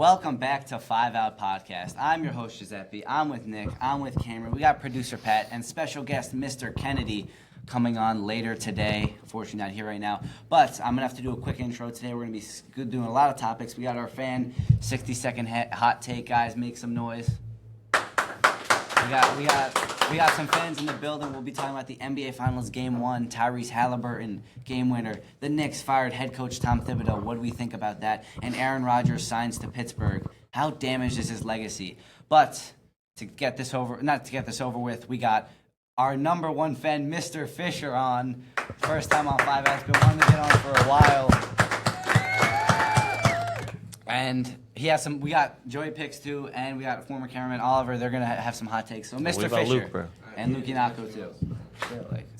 Welcome back to 5 Out Podcast. I'm your host, Giuseppe. I'm with Nick. I'm with Cameron. We got producer Pat and special guest Mr. Kennedy coming on later today. Unfortunately, not here right now. But I'm going to have to do a quick intro today. We're going to be doing a lot of topics. We got our fan 60-second hot take, guys. Make some noise. We got some fans in the building. We'll be talking about the NBA Finals Game 1, Tyrese Halliburton, game winner. The Knicks fired head coach Tom Thibodeau. What do we think about that? And Aaron Rodgers signs to Pittsburgh. How damaged is his legacy? But to get this over with, we got our number one fan, Mr. Fisher, on. First time on 5 Outs, been wanting to get on for a while. And he has some. We got Joey picks too, and we got former cameraman Oliver. They're gonna have some hot takes. So Mr. Fisher Luke, and Luke Yannaco too.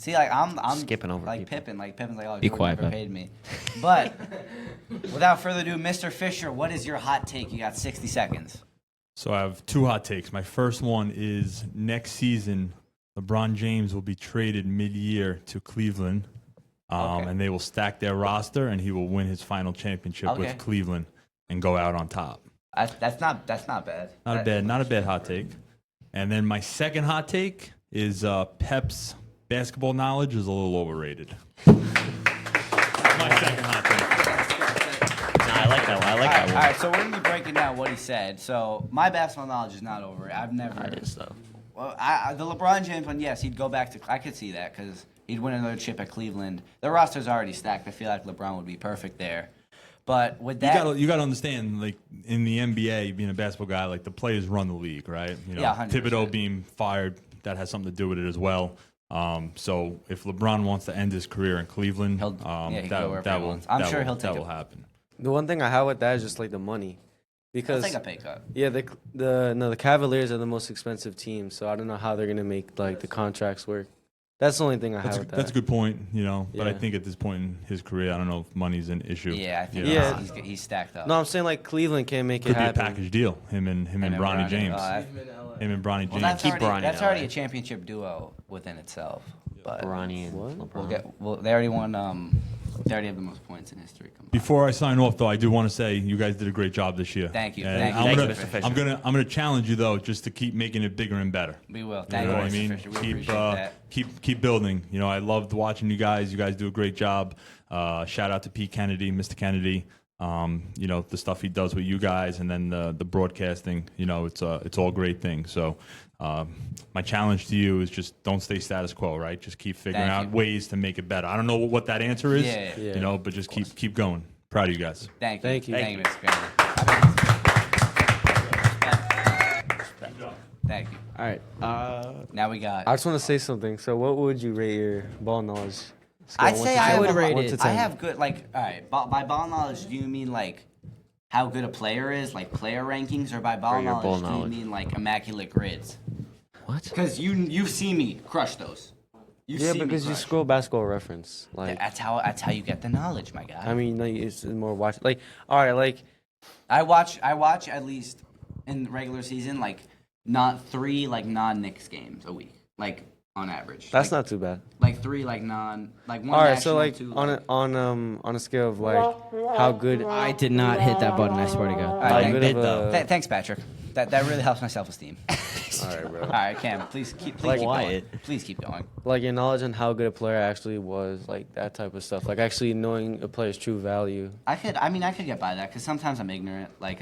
I'm skipping over like people. Pippin's like, oh, Be Jordan quiet, never paid me. But without further ado, Mr. Fisher, what is your hot take? You got 60 seconds. So I have two hot takes. My first one is next season, LeBron James will be traded mid-year to Cleveland, and they will stack their roster, and he will win his final championship with Cleveland and go out on top. That's not bad. Not a bad hot take. And then my second hot take is Pep's basketball knowledge is a little overrated. My second hot take. I like that one. I like that one. All right, so we're going to be breaking down what he said. So my basketball knowledge is not over. I've never. It is, though. Well, the LeBron James one, yes, he'd go back to. I could see that because he'd win another chip at Cleveland. The roster's already stacked. I feel like LeBron would be perfect there. But with that, you got to understand, like in the NBA, being a basketball guy, like the players run the league, right? You know, 100%. Thibodeau being fired, that has something to do with it as well. So if LeBron wants to end his career in Cleveland, he'll go wherever he wants. I'm sure he'll take that it. will happen. The one thing I have with that is just like the money, because He'll take a pay cut. yeah, the Cavaliers are the most expensive team, so I don't know how they're gonna make like the contracts work. That's the only thing I have with that. That's a good point, you know. But I Yeah. think at this point in his career, I don't know if money's an issue. Yeah, I think Yeah. he's stacked up. No, I'm saying like Cleveland can't make Could it be a happen. package deal. Him and Bronny James. Him and Bronny James. Well, that's Keep already, Bronny that's in already LA. a championship duo within itself. But Bronny and What? LeBron. they already won. They already have the most points in history. Before I sign off, though, I do want to say you guys did a great job this year. Thank you. And Thank I'm you, gonna, Mr. Fisher. I'm gonna challenge you though, just to keep making it bigger and better. We will. You Thank know you, what I Mr. mean? Fisher. We appreciate that. Keep building. You know, I loved watching you guys. You guys do a great job. Shout out to Pete Kennedy, Mr. Kennedy. You know, the stuff he does with you guys, and then the broadcasting. You know, it's all great things. So. My challenge to you is just don't stay status quo, right? Just keep figuring out ways to make it better. I don't know what that answer is, Yeah. you know, but just keep going. Proud of you guys. Thank you. Thank you. Thank you, Mr. Kennedy. Thank you. All right. Now we got. I just want to say something. So, what would you rate your ball knowledge? Scale I'd one say to I 10? would rate 1 it. to 10. I have good, like, all right, by ball knowledge, do you mean, like, how good a player is, like player rankings, or by ball your ball knowledge, do you knowledge. mean, like, immaculate grids? What? Because you've seen me crush those. Yeah, because you scroll Basketball Reference. Like, That's how you get the knowledge, my guy. I mean, like, it's more watch. Like, all right, like, I watch at least in the regular season, like, not 3 like non-Knicks games a week, like on average. that's like, not too bad. like 3 like one. All right, national, so like 2, on a scale of like how good. I did not hit that button, I swear to God. All right, How good of a, thanks, Patrick. That really helps my self-esteem. all right, bro. All right, Cam, please keep Like going. Wyatt. Please keep going. Like your knowledge on how good a player actually was, like that type of stuff. Like actually knowing a player's true value. I could get by that because sometimes I'm ignorant. Like,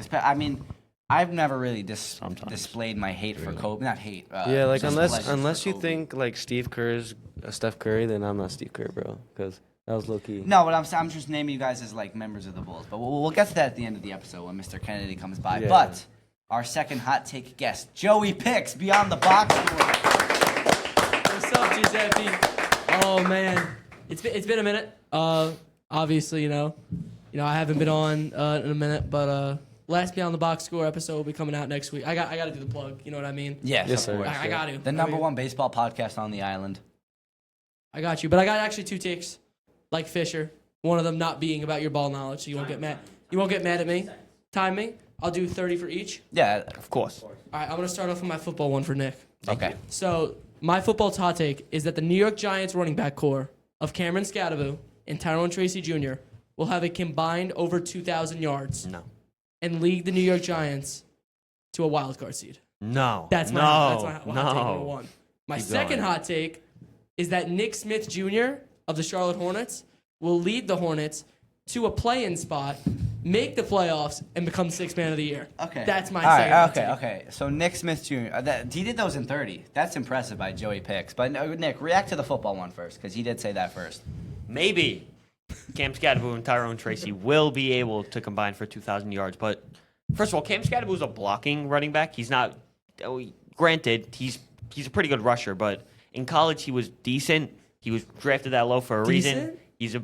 I've never really displayed my hate for Kobe. Not hate. Yeah, like just pleasure for unless you Kobe. think like Steve Kerr's Steph Curry, then I'm not Steve Kerr, bro. Because that was low key. No, but I'm just naming you guys as like members of the Bulls. But we'll get to that at the end of the episode when Mr. Kennedy comes by. Yeah. But our second hot take guest, Joey Picks, Beyond the Box Score. What's up, Giuseppe? Oh man, it's been a minute. Obviously, you know, I haven't been on in a minute, but last Beyond the Box Score episode will be coming out next week. I got to do the plug. You know what I mean? Yes, Yes, of sir. course. I got to. The number one baseball podcast on the island. I got you, but I got actually 2 takes, like Fisher. One of them not being about your ball knowledge, so you won't get mad. You won't get mad at me. Time me. I'll do 30 for each. Yeah, of course. All right, I'm gonna start off with my football one for Nick. Okay. So my football hot take is that the New York Giants running back core of Cameron Scadaboo and Tyrone Tracy Jr. will have a combined over 2,000 yards. No. and lead the New York Giants to a wild card seed. No. That's my hot take number one. My Keep second going. hot take is that Nick Smith Jr. of the Charlotte Hornets will lead the Hornets to a play-in spot, make the playoffs, and become Sixth Man of the Year. Okay. That's my All second right, hot okay, take. okay. So Nick Smith Jr. He did those in 30. That's impressive by Joey Picks. But no, Nick, react to the football one first, because he did say that first. Maybe Cam Scadaboo and Tyrone Tracy will be able to combine for 2,000 yards. But first of all, Cam Scadaboo is a blocking running back. He's not. Granted, he's a pretty good rusher, but in college he was decent. He was drafted that low for a reason. Decent? He's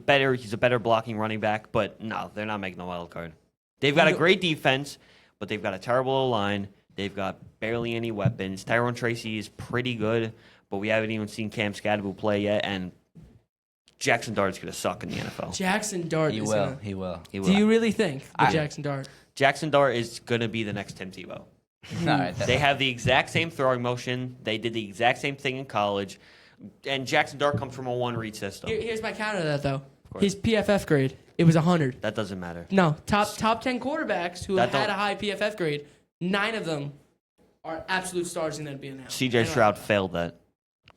a better blocking running back. But no, they're not making the wild card. They've got a great defense, but they've got a terrible O-line. They've got barely any weapons. Tyrone Tracy is pretty good, but we haven't even seen Cam Scadaboo play yet, and Jackson Dart's going to suck in the NFL. Jackson Dart He is will. gonna- He will. He will. Do you really think that I- Jackson Dart? Jackson Dart is going to be the next Tim Tebow. All right. They have the exact same throwing motion. They did the exact same thing in college. And Jackson Dart comes from a one-read system. Here's my counter to that, though. course. His PFF grade, it was 100. That doesn't matter. No, top 10 quarterbacks who That had don't- a high PFF grade, 9 of them are absolute stars in the NBA now. CJ And, Stroud failed that.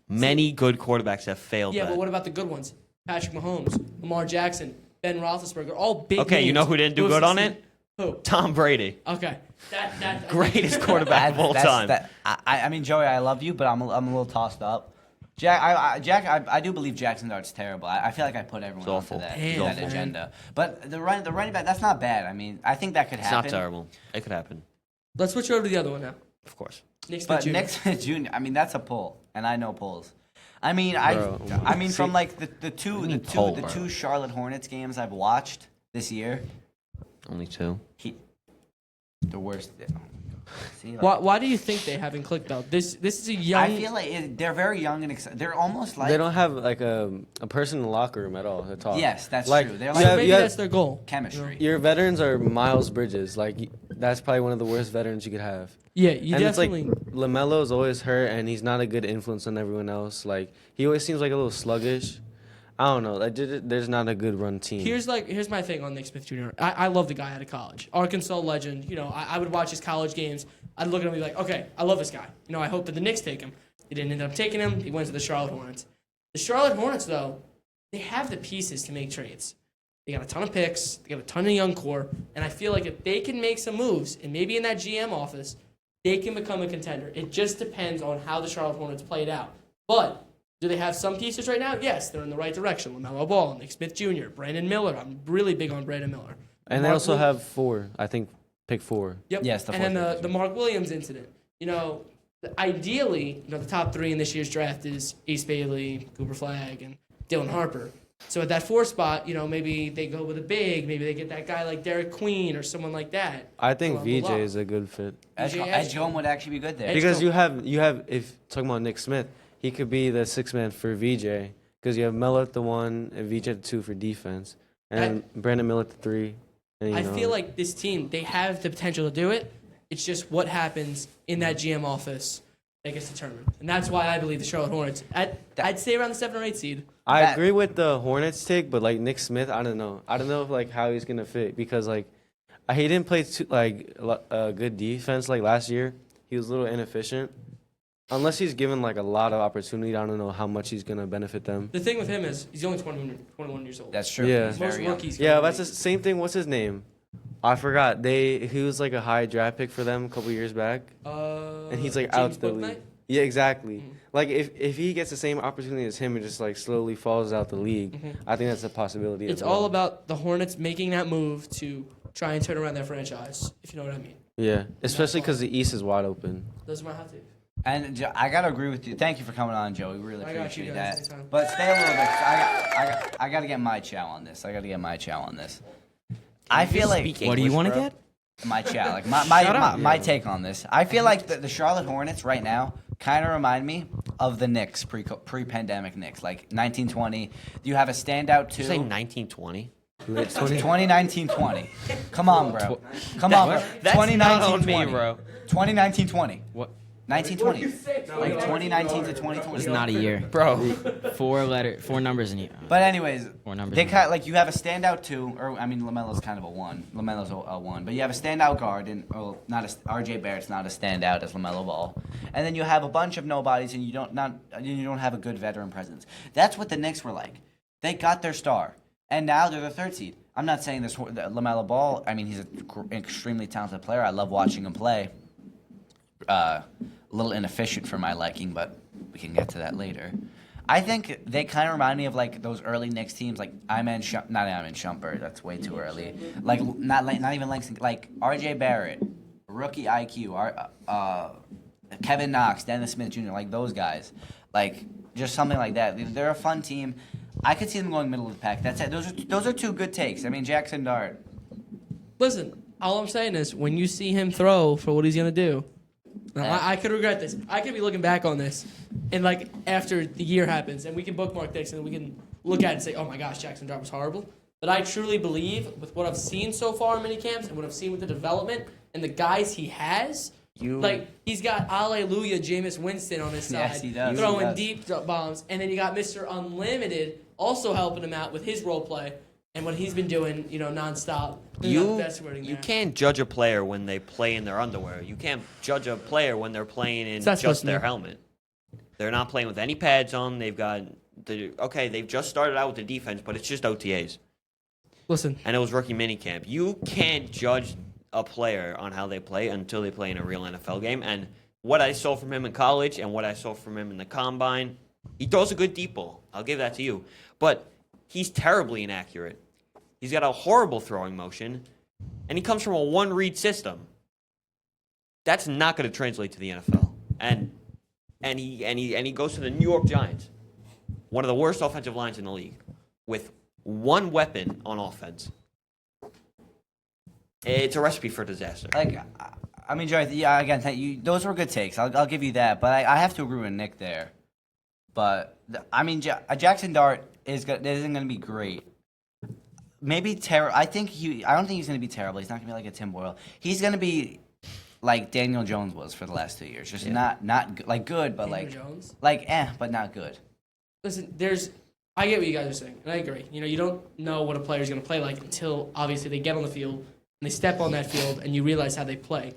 Many good quarterbacks have failed Yeah, that. but what about the good ones? Patrick Mahomes, Lamar Jackson, Ben Roethlisberger, all big Okay, you names. know who didn't do have good on succeeded. it? Who? Tom Brady. Okay. That Greatest quarterback of all time. I mean, Joey, I love you, but I'm a little tossed up. I do believe Jackson Dart's terrible. I feel like I put everyone It's onto awful. that, Damn, that man. agenda. But the running back, that's not bad. I mean, I think that could It's happen. not terrible. It could happen. Let's switch over to the other one now. Of course. Nick Smith But Jr. Nick Smith Jr. I mean, that's a pull, and I know pulls. I mean, Bro. I mean, from like the pull, bro? two Charlotte Hornets games I've watched this year, Only two. the worst. See, like, Why do you think they haven't clicked though? This is a young. I feel like they're very young and they're almost like They don't have like a person in the locker room at all to talk. Yes, that's Like, true. They're so like maybe that's their goal. chemistry. Your veterans are Miles Bridges. Like that's probably one of the worst veterans you could have. Yeah, you And definitely. it's like LaMelo's always hurt, and he's not a good influence on everyone else. Like he always seems like a little sluggish. I don't know. Like, there's not a good run team. Here's my thing on Nick Smith Jr. I love the guy out of college, Arkansas legend. You know, I would watch his college games. I'd look at him and be like, okay, I love this guy. You know, I hope that the Knicks take him. They didn't end up taking him. He went to the Charlotte Hornets. The Charlotte Hornets, though, they have the pieces to make trades. They got a ton of picks. They got a ton of young core, and I feel like if they can make some moves, and maybe in that GM office, they can become a contender. It just depends on how the Charlotte Hornets play it out. But do they have some pieces right now? Yes, they're in the right direction. LaMelo Ball, Nick Smith Jr., Brandon Miller. I'm really big on Brandon Miller. and they Mark also Wil- have 4. I think pick 4. Yep. Yes, the and then fourth pick. the Mark Williams incident. You know, ideally, the top 3 in this year's draft is Ace Bailey, Cooper Flagg, and Dylan Harper. So at that 4 spot, maybe they go with a big. Maybe they get that guy like Derek Queen or someone like that. I think Well, move VJ on. is a good fit Edgecombe would actually be good there. Edge- because Edgecombe. you have if talking about Nick Smith, he could be the 6th man for VJ because you have Melo at the 1 and VJ at the 2 for defense, and Brandon Miller at the 3. And, I feel like this team, they have the potential to do it. It's just what happens in that GM office that gets determined. And that's why I believe the Charlotte Hornets, I'd say around the 7 or 8 seed. I that- agree with the Hornets take, but like Nick Smith, I don't know. I don't know if like how he's gonna fit because like he didn't play a good defense like last year. He was a little inefficient. Unless he's given like a lot of opportunity, I don't know how much he's gonna benefit them. The thing with him is he's only 21 years old. That's true. Yeah. He's Most very young. rookies. Yeah, go that's the late. same thing. What's his name? I forgot. He was like a high draft pick for them a couple years back, and he's like out James the Bouknight? league. Yeah, exactly. Mhm. Like if he gets the same opportunity as him and just like slowly falls out the league, I think that's a possibility. It's as well. all about the Hornets making that move to try and turn around their franchise, if you know what I mean. Yeah, especially because the East is wide open. Those are my hot takes. And I gotta agree with you. Thank you for coming on, Joey. We really I got you appreciate guys that. anytime. But stay a little bit. I gotta get my chow on this. I feel like What do you want to get? my chow, like my Shut up. my take on this. I feel like the Charlotte Hornets right now kind of remind me of the Knicks pre-pandemic Knicks, like 1920. You have a standout Did you say two. 1920? Late 20. 2019-20. Come on, bro. Come on, bro. That's not on me, 2019-20. bro. 2019-20. What? 1920. Like 2019 to 2020. It's not a year. Bro. Four numbers in here. But anyways, Four numbers. they kind of, like you have a standout 2, or I mean LaMelo's kind of a 1. LaMelo's a 1, but you have a standout guard, and RJ Barrett's not as standout as LaMelo Ball, and then you have a bunch of nobodies, and you don't have a good veteran presence. That's what the Knicks were like. They got their star, and now they're the 3rd seed. I'm not saying this LaMelo Ball. I mean, he's an extremely talented player. I love watching him play. A little inefficient for my liking, but we can get to that later. I think they kind of remind me of like those early Knicks teams, like Shumpert. That's way too early. Like not even Langston. Like R.J. Barrett, rookie IQ, Kevin Knox, Dennis Smith Jr. Like those guys, like just something like that. They're a fun team. I could see them going middle of the pack. That's it. Those are 2 good takes. I mean, Jackson Dart. Listen, all I'm saying is when you see him throw for what he's gonna do. Now, I could regret this. I could be looking back on this, and like after the year happens, and we can bookmark this, and we can look at it and say, "Oh my gosh, Jackson Dart was horrible." But I truly believe, with what I've seen so far in mini camps, and what I've seen with the development and the guys he has, like he's got Alleluia Jameis Winston on his side, Yes, he does. throwing He does. deep bombs, and then you got Mr. Unlimited also helping him out with his role play and what he's been doing, nonstop. You Best wording there. can't judge a player when they play in their underwear. You can't judge a player when they're playing in That's just supposed to their be. helmet. They're not playing with any pads on. They've got they've just started out with the defense, but it's just OTAs. Listen, And it was rookie minicamp. You can't judge a player on how they play until they play in a real NFL game. And what I saw from him in college and what I saw from him in the combine, he throws a good deep ball. I'll give that to you. But he's terribly inaccurate. He's got a horrible throwing motion, and he comes from a one-read system. That's not going to translate to the NFL. And he goes to the New York Giants, one of the worst offensive lines in the league, with one weapon on offense. It's a recipe for disaster. Like, I mean, Joey, yeah, again, thank you. Those were good takes. I'll give you that. But I have to agree with Nick there. But, I mean, Jackson Dart isn't going to be great. Maybe terrible. I don't think he's going to be terrible. He's not going to be like a Tim Boyle. He's going to be like Daniel Jones was for the last 2 years. Just not like good, but Daniel like Jones? but not good. Listen, I get what you guys are saying, and I agree. You don't know what a player's going to play like until, obviously, they get on the field, and they step on that field, and you realize how they play.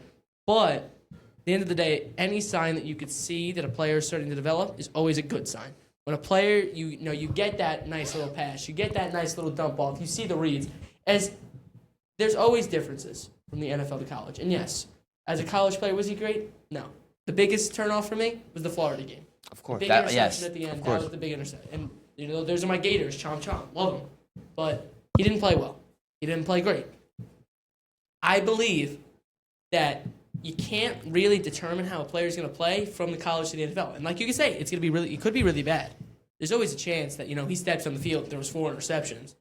But at the end of the day, any sign that you could see that a player is starting to develop is always a good sign. When a player, you get that nice little pass, you get that nice little dump off, you see the reads. There's always differences from the NFL to college. And yes, as a college player, was he great? No. The biggest turnoff for me was the Florida game. Of course. Big That- interception yes, at the end. of course. That was the big interception. And those are my Gators. Chomp chomp. Love them. But he didn't play well. He didn't play great. I believe that you can't really determine how a player is going to play from the college to the NFL. And like you can say, it could be really bad. There's always a chance that, he steps on the field. There was 4 interceptions.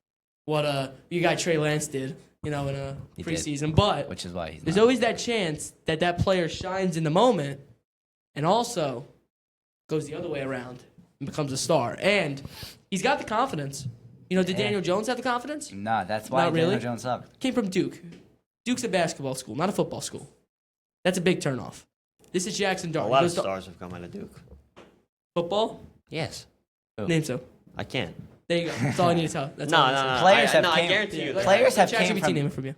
What your guy Trey Lance did, in a He preseason. did. But Which is why he's there's not. always that chance that player shines in the moment and also goes the other way around and becomes a star. And he's got the confidence. Did Daniel Jones have the confidence? Nah, that's why Not really. Daniel Jones sucked. Came from Duke. Duke's a basketball school, not a football school. That's a big turnoff. This is Jackson A Dart. lot He of goes to stars have come out of Duke. football? Yes. Name so. I can. There you go. That's all I need to tell. That's No, all I no, need to no. say. Players have I came- guarantee you. that. Players have Let came ChatGPT from name it from you.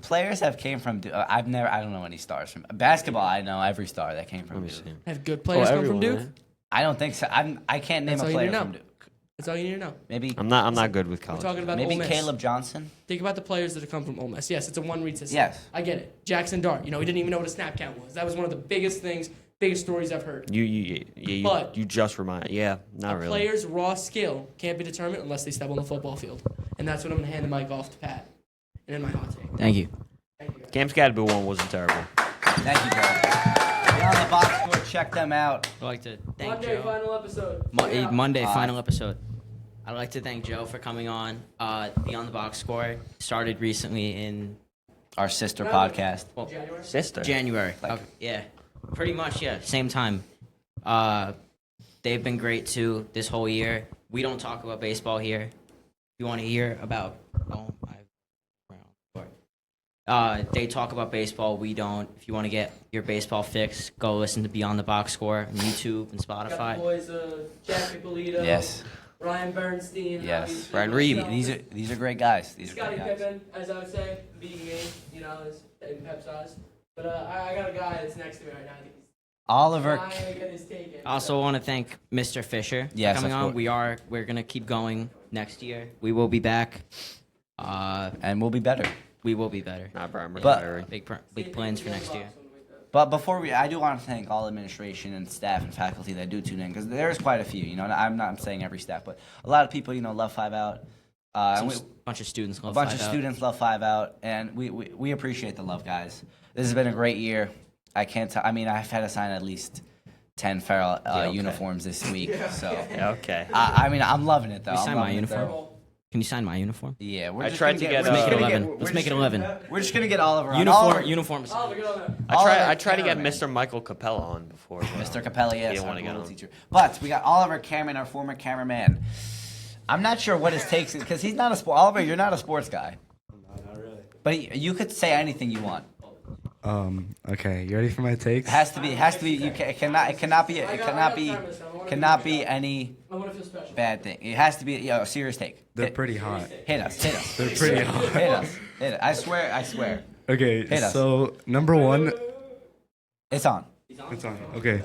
Players have came from. I don't know any stars from basketball. I know every star that came Let from me Duke. see. Have good players come from everyone, Duke? man. I don't think so. I can't name That's a all you player need to from know. Duke. That's all you need to know. Maybe I'm not good with We're college. talking about maybe Ole Miss. Caleb Johnson. Think about the players that have come from Ole Miss. Yes, it's a one-read system. Yes. I get it. Jackson Dart. He didn't even know what a snap count was. That was one of the biggest stories I've heard. You just remind. Yeah, not A really. player's raw skill can't be determined unless they step on the football field. And that's what I'm going to hand the mic off to Pat. And then my hot take. Thank you. Thank you, guys. Cam Scadby one wasn't terrible. Thank you, Joe. Get on the box score. Check them out. I'd like to thank Monday, Joe. final episode. Monday, final episode. I'd like to thank Joe for coming on. The On the Box Score started recently in Our sister podcast. January. Sister. January. Like- Okay, yeah, pretty much, yeah, same time. They've been great too this whole year. We don't talk about baseball here. If you want to hear about They talk about baseball. We don't. If you want to get your baseball fix, go listen to Beyond the Box Score on YouTube and Got the Spotify. boys, Jack Ippolito, Yes. Ryan Bernstein. Yes. Brian Reed. These are great guys. These are Scottie great guys. Pippen, as I would say, being me, is in Pep's eyes. But I got a guy that's next to me right now. I think he's Oliver. trying to get his take in. Also, want to thank Mr. Fisher Yes, for coming of on. course. We're gonna keep going next year. We will be back. And we'll be better. We will be better. Not Brian But- retiring. Big plans for next year. But before I do want to thank all administration and staff and faculty that do tune in, because there's quite a few. And I'm not saying every staff, but a lot of people love 5 Out. And Bunch of students. a bunch of students love 5 Out, and we appreciate the love, guys. This has been a great year. I can't. I've had to sign at least 10 Farrell okay. uniforms this week. So Okay. I'm loving it though. Can you I'm sign my loving it, uniform? though. Can you sign my uniform? Yeah, I tried to get, we're Let's just make it gonna 11. we're Let's just make it gonna- 11. We're just gonna get Oliver on. Oliver, Uniforms. Oh, we're going I tried to get Cameron. Mr. Michael Capella on before. but Mr. Capelli, He yes, didn't our want to get Google on. teacher. But we got Oliver Cameron, our former cameraman. I'm not sure what his takes is because he's not a sport. Oliver, you're not a sports guy. Not really. But you could say anything you want. Okay, you ready for my takes? It has to be. It cannot be any I want to feel special. bad thing. It has to be a serious take. They're pretty hot. Hit us. They're pretty hot. Hit us. I swear. Okay, Hit us. so number one, It's on. it's on. Okay.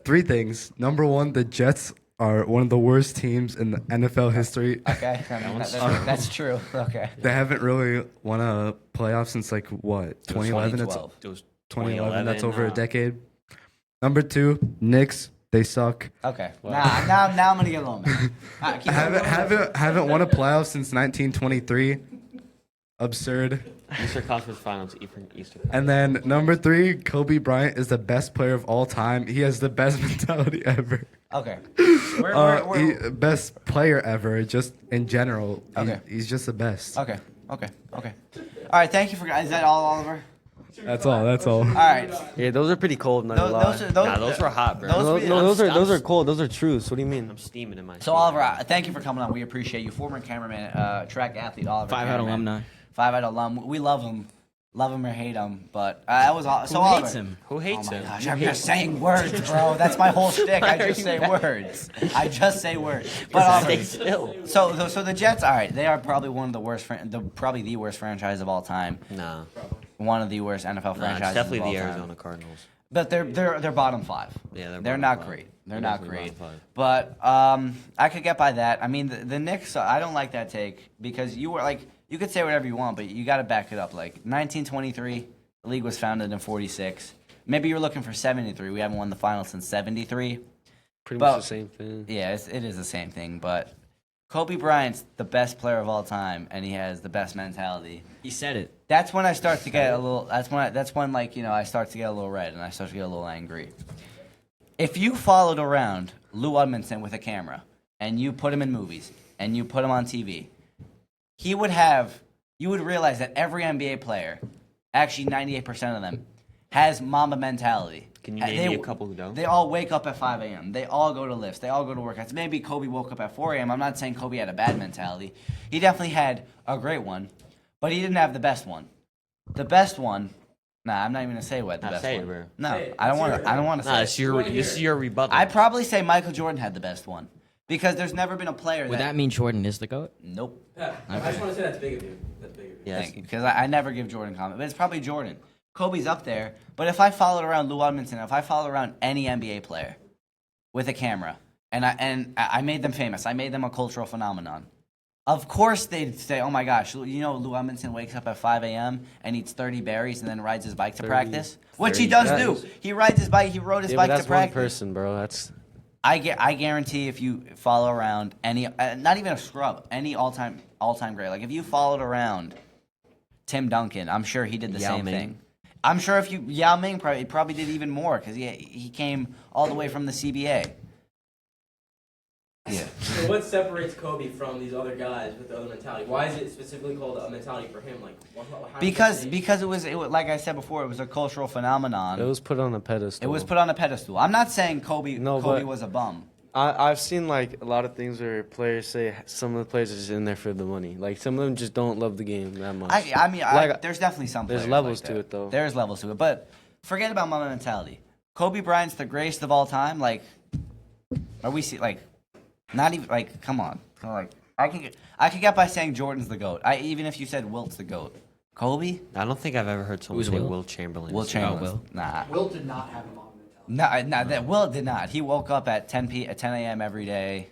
3 things. Number one, the Jets are one of the worst teams in the NFL history. Okay. That's true. Okay. They haven't really won a playoff since like what, 2011? 2012. It was 2011. That's over a 2011, decade. Number 2, Knicks. They suck. Okay. Now I'm gonna get a little mad. All right, keep going. Haven't won a playoff since 1923. Absurd. Eastern Conference Finals, Eastern. And then number 3, Kobe Bryant is the best player of all time. He has the best mentality ever. Okay. We're- Best player ever, just in general. Okay. He's just the best. Okay. All right. Thank you for. Is that all, Oliver? That's all. All right. Yeah, those are pretty cold. Not gonna lie. Those were hot, bro. Those are cold. Those are truths. What do you mean? I'm steaming in my. So Oliver, thank you for coming on. We appreciate you. Former cameraman, track athlete, Oliver. 5 Out Cameraman. alumni. 5 Out alum. We love him or hate him, but that was all. So Who Oliver, hates him? Who hates Oh my him? gosh, I'm just saying words, bro. That's my whole shtick. I just say words. But Oliver, Stay still. so the Jets, all right, they are probably one of the worst, probably the worst franchise of all time. Nah, One of the worst NFL nah, franchises. it's definitely of all the time. Arizona Cardinals. But they're bottom 5. Yeah, they're bottom not 5. great. They're They're not definitely great. bottom 5. But I could get by that. I mean, the Knicks. I don't like that take because you were like you could say whatever you want, but you got to back it up. Like 1923, the league was founded in 46. Maybe you're looking for 73. We haven't won the finals since 73. Pretty But- much the same thing. Yeah, it is the same thing. But Kobe Bryant's the best player of all time, and he has the best mentality. He said it. That's when I start to get a little. That's when I start to get a little red and I start to get a little angry. If you followed around Lou Edmondson with a camera and you put him in movies and you put him on TV, you would realize that every NBA player, actually 98% of them, has Mamba mentality. Can you name me a couple who don't? They all wake up at 5 a.m. They all go to lifts. They all go to workouts. Maybe Kobe woke up at 4 a.m. I'm not saying Kobe had a bad mentality. He definitely had a great one, but he didn't have the best one. The best one. Nah, I'm not even gonna say what the Nah, best say it, one. bro. No, Say it. I don't Let's want hear to. it. I don't want to Nah, say. this is your rebuttal. I'd probably say Michael Jordan had the best one because there's never been a player Would that mean Jordan is the GOAT? Nope. Yeah, I just want to say that's big of you. That's big of you. Yes. Thank you, because I never give Jordan comment, but it's probably Jordan. Kobe's up there, but if I followed around Lou Edmondson, if I followed around any NBA player with a camera, and I made them famous, I made them a cultural phenomenon. Of course they'd say, "Oh my gosh, Lou Edmondson wakes up at 5 a.m. and eats 30 berries and then rides his bike to 30 practice," which he does do. He rides his bike. He rode his Yeah, but bike that's to practice. one person, bro. That's I guarantee if you follow around any, not even a scrub, any all-time great. Like if you followed around Tim Duncan, I'm sure he did the Yao same Ming. thing. I'm sure if you Yao Ming probably did even more because he came all the way from the CBA. Yeah. So what separates Kobe from these other guys with the other mentality? Why is it specifically called a mentality for him? Like, how Because it was like I said before, it was a cultural phenomenon. it was put on a pedestal. It was put on a pedestal. I'm not saying Kobe No, but- was a bum. I've seen like a lot of things where players say some of the players are just in there for the money. Like some of them just don't love the game that much. I mean, Like, there's definitely some. there's players levels like to that. it, though. There's levels to it, but forget about my mentality. Kobe Bryant's the greatest of all time. Like, are we like, not even like? Come on, like I could get by saying Jordan's the goat. Even if you said Wilt's the goat. Kobe, I don't think I've ever heard someone Who's say Will? Will Chamberlain. Will is- Chamberlain. Will. Nah, Will did not have a mom mentality. no, that Will did not. He woke up at 10 a.m. every day,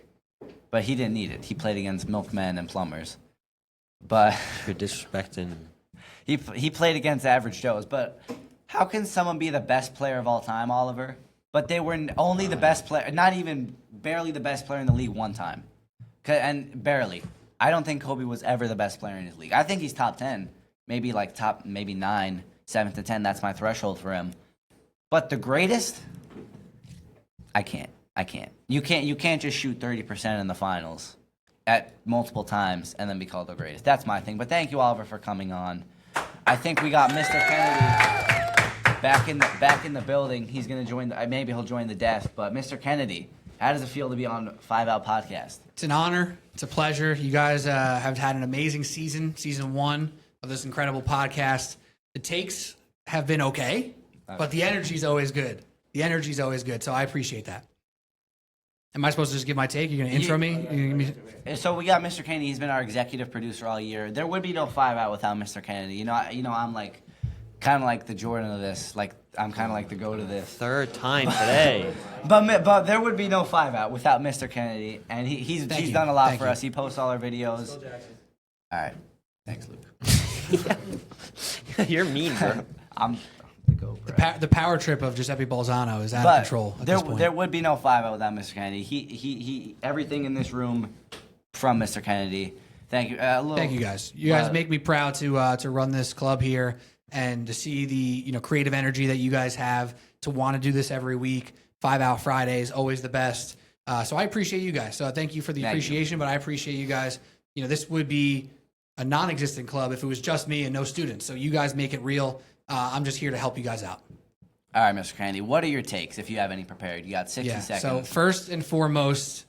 but he didn't need it. He played against milkmen and plumbers, but You're disrespecting. he played against average Joes. But how can someone be the best player of all time, Oliver? But they were only the best player, not even barely the best player in the league one time, and barely. I don't think Kobe was ever the best player in his league. I think he's top 10, maybe like top maybe 9, 7 to 10. That's my threshold for him. But the greatest, I can't. You can't just shoot 30% in the finals at multiple times and then be called the greatest. That's my thing. But thank you, Oliver, for coming on. I think we got Mr. Kennedy back in the building. He's gonna join. Maybe he'll join the desk. But Mr. Kennedy, how does it feel to be on 5 Out Podcast? It's an honor. It's a pleasure. You guys have had an amazing season 1 of this incredible podcast. The takes have been okay, but the energy's always good. So I appreciate that. Am I supposed to just give my take? You're going to intro me? You're gonna give me? So we got Mr. Kennedy. He's been our executive producer all year. There would be no 5 Out without Mr. Kennedy. You know, I'm like kind of like the Jordan of this. Like I'm kind of like the goat of this. Third time today. But there would be no 5 Out without Mr. Kennedy, and he's you. done a lot Thank for you. us. He posts all our videos. All right, thanks, Luke. You're mean, bro. I'm the goat, bro. The power trip of Giuseppe Balzano is out of But control at there, this point. there would be no 5 Out without Mr. Kennedy. He everything in this room from Mr. Kennedy. Thank you. Thank you guys. You guys make me proud to run this club here and to see the creative energy that you guys have to want to do this every week. 5 Out Fridays, always the best. So I appreciate you guys. So thank you for the Thank you. appreciation, but I appreciate you guys. This would be a non-existent club if it was just me and no students. So you guys make it real. I'm just here to help you guys out. All right, Mr. Kennedy. What are your takes if you have any prepared? You got 60 seconds. So first and foremost,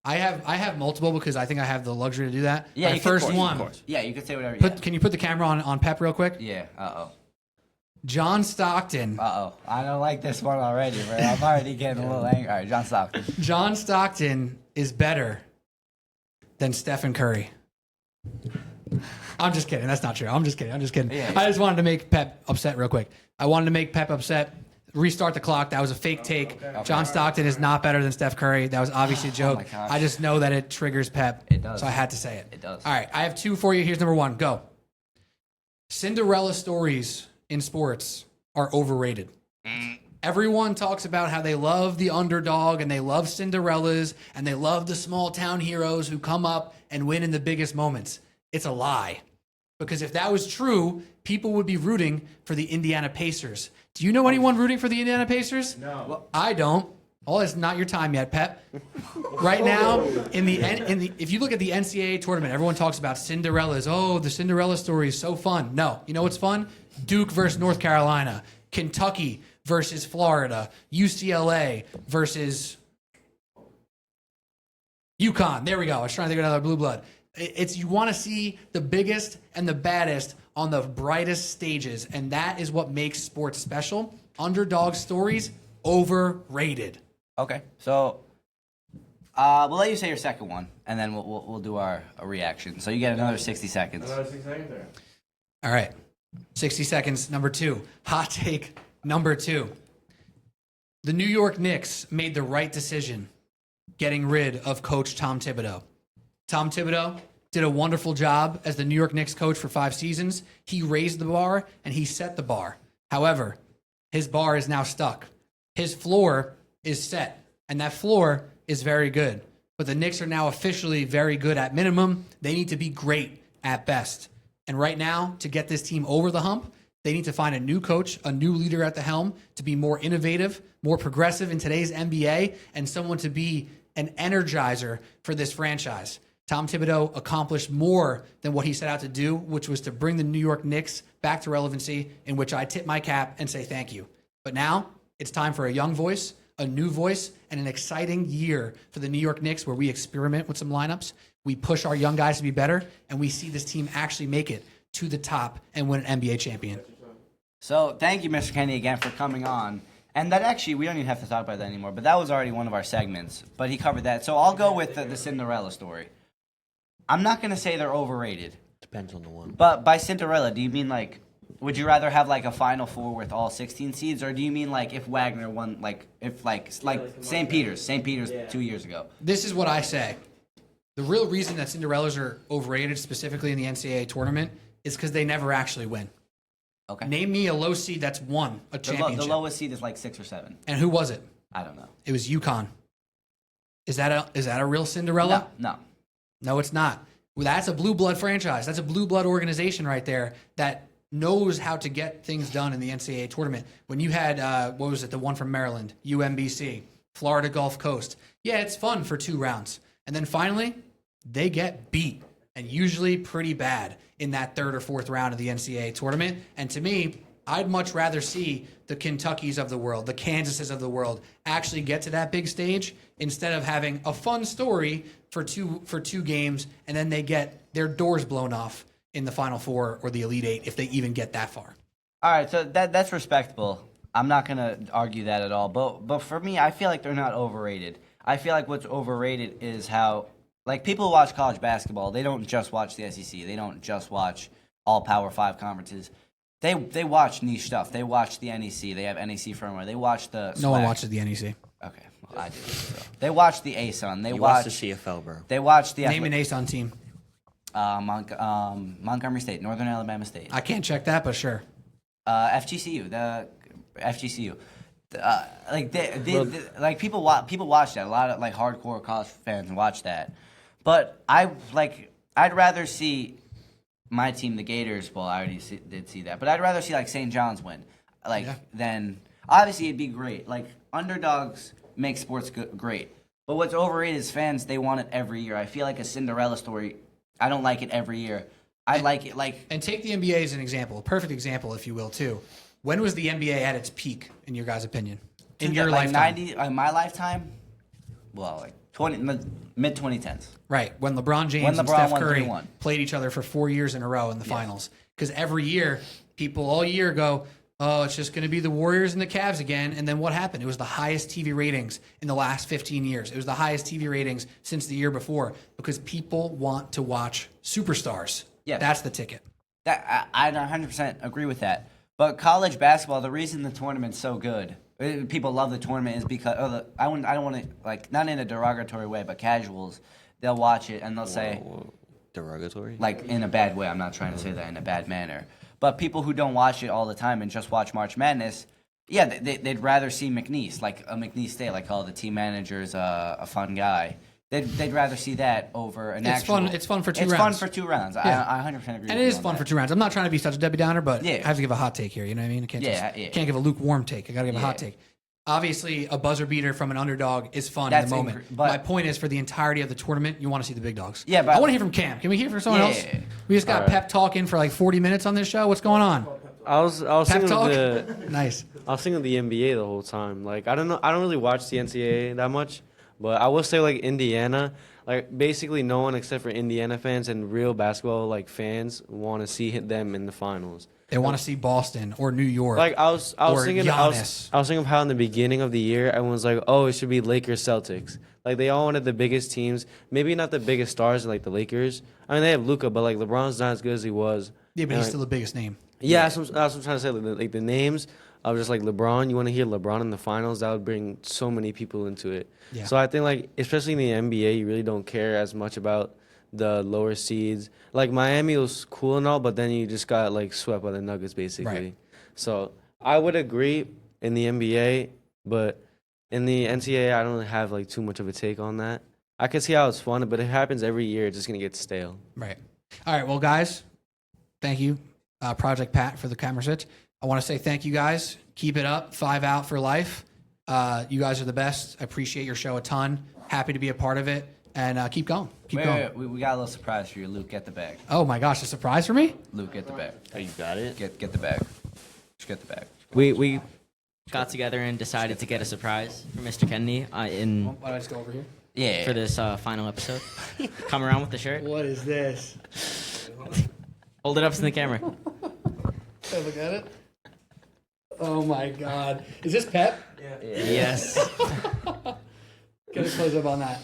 I have multiple because I think I have the luxury to do that. Yeah, My you can- first of course, one. of course. Yeah, you can say whatever. Can you put the camera on Pep real quick? Yeah. John Stockton. I don't like this one already, bro. I'm already getting a little angry. All right, John Stockton. John Stockton is better than Stephen Curry. I'm just kidding. That's not true. I'm just kidding. Yeah. I just wanted to make Pep upset real quick. I wanted to make Pep upset. Restart the clock. That was a fake take. John Stockton is not better than Steph Curry. That was obviously a joke. my gosh. I just know that it triggers Pep. It does. So I had to say it. It does. All right. I have 2 for you. Here's number 1. Go. Cinderella stories in sports are overrated. Everyone talks about how they love the underdog and they love Cinderellas and they love the small town heroes who come up and win in the biggest moments. It's a lie. Because if that was true, people would be rooting for the Indiana Pacers. Do you know anyone rooting for the Indiana Pacers? No. Well, I don't. Oh, it's not your time yet, Pep. Right now, if you look at the NCAA tournament, everyone talks about Cinderellas. Oh, the Cinderella story is so fun. No. You know what's fun? Duke versus North Carolina. Kentucky versus Florida. UCLA versus UConn. There we go. I was trying to think of another blue blood. You want to see the biggest and the baddest on the brightest stages, and that is what makes sports special. Underdog stories, overrated. Okay, so we'll let you say your second one, and then we'll do our reaction. So you get another 60 seconds. All right. 60 seconds, number 2. Hot take number 2. The New York Knicks made the right decision getting rid of Coach Tom Thibodeau. Tom Thibodeau did a wonderful job as the New York Knicks coach for 5 seasons. He raised the bar and he set the bar. However, his bar is now stuck. His floor is set, and that floor is very good. But the Knicks are now officially very good at minimum. They need to be great at best. And right now, to get this team over the hump, they need to find a new coach, a new leader at the helm to be more innovative, more progressive in today's NBA, and someone to be an energizer for this franchise. Tom Thibodeau accomplished more than what he set out to do, which was to bring the New York Knicks back to relevancy, in which I tip my cap and say thank you. But now it's time for a young voice, a new voice, and an exciting year for the New York Knicks where we experiment with some lineups. We push our young guys to be better, and we see this team actually make it to the top and win an NBA champion. So thank you, Mr. Kennedy, again for coming on. And that actually, we don't even have to talk about that anymore, but that was already one of our segments. But he covered that. So I'll go with the Cinderella story. I'm not going to say they're overrated. Depends on the one. But by Cinderella, do you mean like, would you rather have like a Final Four with all 16 seeds, or do you mean like if Wagner won, like if like St. Peter's 2 years ago? This is what I say. The real reason that Cinderellas are overrated, specifically in the NCAA tournament, is because they never actually win. Okay. Name me a low seed that's won a championship. The lowest seed is like 6 or 7. And who was it? I don't know. It was UConn. Is that a real Cinderella? No. No, it's not. Well, that's a blue blood franchise. That's a blue blood organization right there that knows how to get things done in the NCAA tournament. When you had, what was it, the one from Maryland, UMBC, Florida Gulf Coast. Yeah, it's fun for 2 rounds. And then finally, they get beat, and usually pretty bad in that 3rd or 4th round of the NCAA tournament. And to me, I'd much rather see the Kentuckys of the world, the Kansases of the world, actually get to that big stage instead of having a fun story for two games and then they get their doors blown off in the Final Four or the Elite Eight if they even get that far. All right, so that's respectable. I'm not going to argue that at all. But for me, I feel like they're not overrated. I feel like what's overrated is how, like, people who watch college basketball, they don't just watch the SEC. They don't just watch all Power 5 conferences. They watch niche stuff. They watch the NEC. They have NEC firmware. They watch the No one SWAC. watches the NEC. Okay, well, I do. So. They watch the ASUN. They You watch watch the CFL, bro. They watch the Name an ASUN team. Montgomery State, Northern Alabama State, I can't check that, but sure. FGCU, the FGCU. Like people watch that. A lot of like hardcore college fans watch that. But I'd rather see my team, the Gators. Well, I already did see that, but I'd rather see like St. John's win, than obviously it'd be great. Like underdogs make sports great, but what's overrated is fans. They want it every year. I feel like a Cinderella story. I don't like it every year. I like it like. And take the NBA as an example, a perfect example, if you will, too. When was the NBA at its peak, in your guys' opinion? In your like lifetime? in my lifetime, well, like mid 2010s. Right, when LeBron James When and LeBron Steph won Curry 3-1. played each other for 4 years in a row in the finals. Because every year, people all year go, oh, it's just going to be the Warriors and the Cavs again. And then what happened? It was the highest TV ratings in the last 15 years. It was the highest TV ratings since the year before because people want to watch superstars. Yeah. That's the ticket. That I 100% agree with that. But college basketball, the reason the tournament's so good, people love the tournament, is because I don't want to, like, not in a derogatory way, but casuals, they'll watch it and they'll say, derogatory? like, in a bad way. I'm not trying to say that in a bad manner. But people who don't watch it all the time and just watch March Madness, yeah, they'd rather see McNeese, like a McNeese State, like, oh, the team manager's a fun guy. They'd rather see that over an actual. It's fun for 2 rounds. It's fun for 2 rounds. Yeah. I 100% agree. And with it you is on fun that. for 2 rounds. I'm not trying to be such a Debbie Downer, but Yeah. I have to give a hot take here. You know what I mean? I can't Yeah. can't give a lukewarm take. I got to give a hot Yeah. take. Obviously, a buzzer beater from an underdog is fun That's in the moment. but- My point is, for the entirety of the tournament, you want to see the big dogs. Yeah, but- I want to hear from Cam. Can we hear from someone else? Yeah. We just got All right. Pep talking for like 40 minutes on this show. What's going on? I was Pep thinking talk. of the Nice. I was thinking of the NBA the whole time. Like I don't know, I don't really watch the NCAA that much, but I will say like Indiana, like basically no one except for Indiana fans and real basketball like fans want to see them in the finals. They want to see Boston or New York. Like I was Or thinking Giannis. I was thinking of how in the beginning of the year everyone was like, oh, it should be Lakers Celtics. Like they all wanted the biggest teams, maybe not the biggest stars like the Lakers. I mean they have Luka, but like LeBron's not as good as he was. yeah, but And, he's like, still the biggest name. yeah, that's what I'm trying to say. Like the names of just like LeBron, you want to hear LeBron in the finals, that would bring so many people into it. Yeah. So I think like especially in the NBA, you really don't care as much about the lower seeds. Like Miami was cool and all, but then you just got like swept by the Nuggets basically. Right. So I would agree in the NBA, but in the NCAA, I don't really have like too much of a take on that. I can see how it's fun, but it happens every year. It's just gonna get stale. Right. All right. Well, guys, thank you, Project Pat, for the camera switch. I want to say thank you, guys. Keep it up. 5 out for life. You guys are the best. I appreciate your show a ton. Happy to be a part of it. And keep going. Keep going. Wait, we got a little surprise for you. Luke, get the bag. Oh, my gosh. A surprise for me? Luke, get the bag. Oh, you got it? Get the bag. Just get the bag. We got together and decided to get a surprise for Mr. Kennedy Why don't I just go over here? Yeah. for this final episode. Come around with the shirt. What is this? Hold it up to the camera. Hey, look at it. Oh my God. Is this Pep? Yes. Get a close up on that.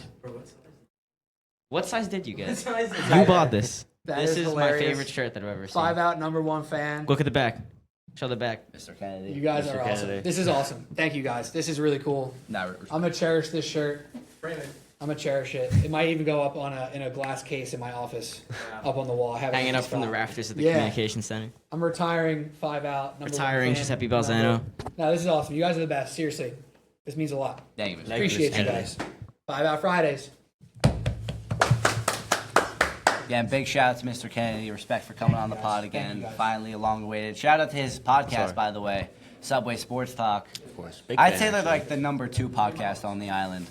What size did you get? size is Who that? bought this? That This is my hilarious. favorite shirt that I've ever seen. 5 out, #1 fan. Look at the back. Show the back. Mr. Kennedy. You guys Mr. are awesome. Kennedy. This is awesome. Thank you guys. This is really cool. I'm gonna cherish this shirt. I'm gonna cherish it. It might even go up in a glass case in my office, up on the wall. I have it Hanging in up the from the spot. rafters of the Yeah. communication center. I'm retiring 5 out. #1 Retiring fan. Giuseppe Balzano. No, this is awesome. You guys are the best. Seriously, this means a lot. Thank you, Mr. Appreciate you Kennedy. guys. 5 out Fridays. Again, big shout out to Mr. Kennedy. Respect for coming on the pod Thank you again. guys. Finally, a long awaited. Shout out to his podcast, by the way, Subway Sports Talk. Of course. I'd say they're like the #2 podcast on the island.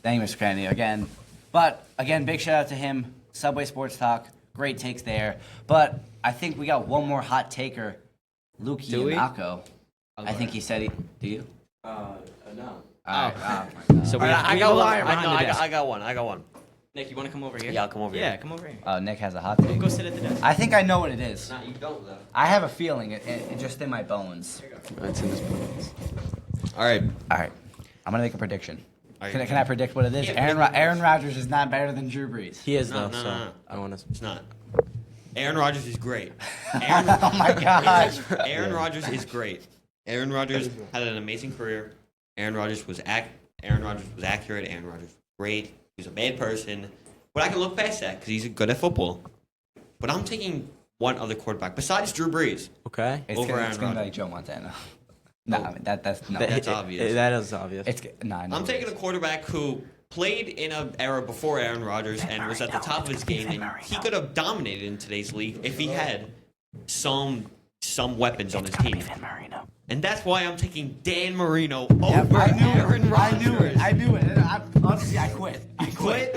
Thank you, Mr. Kennedy, again. But again, big shout out to him. Subway Sports Talk. Great takes there. But I think we got one more hot taker, Luke Do we? Yannaco. I think he said he. Do you? No. All right. Oh. Oh, my God. So we, I we got will one. lie behind the desk. I got one. I got one. Nick, you want to come over here? Yeah, I'll come over Yeah, here. come over here. Oh, Nick has a hot take. Go sit at the desk. I think I know what it is. No, you don't though. I have a feeling it just in my bones. It's in his bones. All right. All right. I'm going to make a prediction. All right. Can I predict what it is? Yeah, Aaron Rodgers is not better than Drew Brees. He is No, though, no, so no, no. I don't want to. It's not. Aaron Rodgers is great. Oh my gosh. Aaron Rodgers is great. Aaron Rodgers had an amazing career. Aaron Rodgers was accurate. Aaron Rodgers was great. He was a bad person. But I can look past that because he's good at football. But I'm taking one other quarterback besides Drew Brees. Okay. It's Over gonna, Aaron be Rodgers. like Joe Montana. No, I mean, that's no. That's obvious. That is obvious. It's no. I know I'm it taking is. a quarterback who played in an era before Aaron Rodgers and was at the top of his game, and he could have dominated in today's league if he had some weapons on his team. And that's why I'm taking Dan Marino over Aaron Rodgers. I knew it. Honestly, I quit. I quit.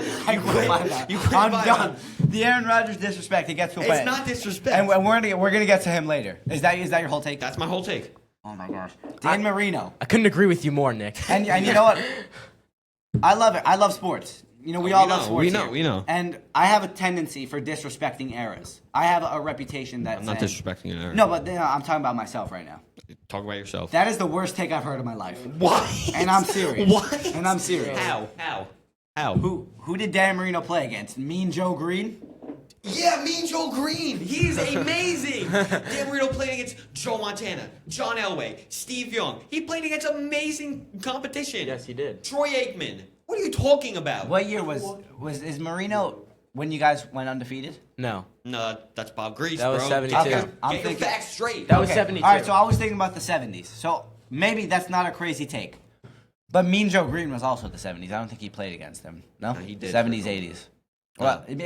You quit I'm by done. The Aaron Rodgers disrespect. It gets to a It's point. not disrespect. And we're gonna get to him later. Is that your whole take? That's my whole take. Oh my gosh. Dan Marino. I couldn't agree with you more, Nick. And you know what? I love it. I love sports. You know, we all love sports. we know. And I have a tendency for disrespecting eras. I have a reputation that I'm not disrespecting Aaron. No, but I'm talking about myself right now. Talk about yourself. That is the worst take I've heard in my life. What? And I'm serious. What? And I'm serious. How? Who did Dan Marino play against? Mean Joe Green? Yeah, Mean Joe Green. He's amazing. Dan Marino played against Joe Montana, John Elway, Steve Young. He played against amazing competition. Yes, he did. Troy Aikman. What are you talking about? What year is Marino when you guys went undefeated? No. No, that's Bob Grease, That was bro. 72. Get your, Okay, I'm get your thinking- facts straight. That was Okay. 72. All right, so I was thinking about the 70s. So maybe that's not a crazy take. But Mean Joe Green was also the 70s. I don't think he played against them. No? No, he did. 70s, 80s. Well, Dan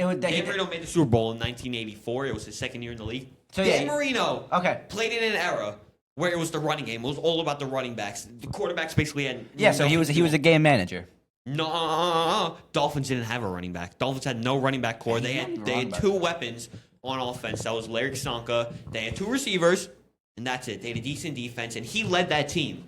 Marino made the Super Bowl in 1984. It was his second year in the league. So, Dan yeah, Marino Okay. played in an era where it was the running game. It was all about the running backs. The quarterbacks basically had Yeah, so he was a game manager. No, Dolphins didn't have a running back. Dolphins had no running back core. They had two weapons on offense. That was Larry Sonka. They had two receivers, and that's it. They had a decent defense, and he led that team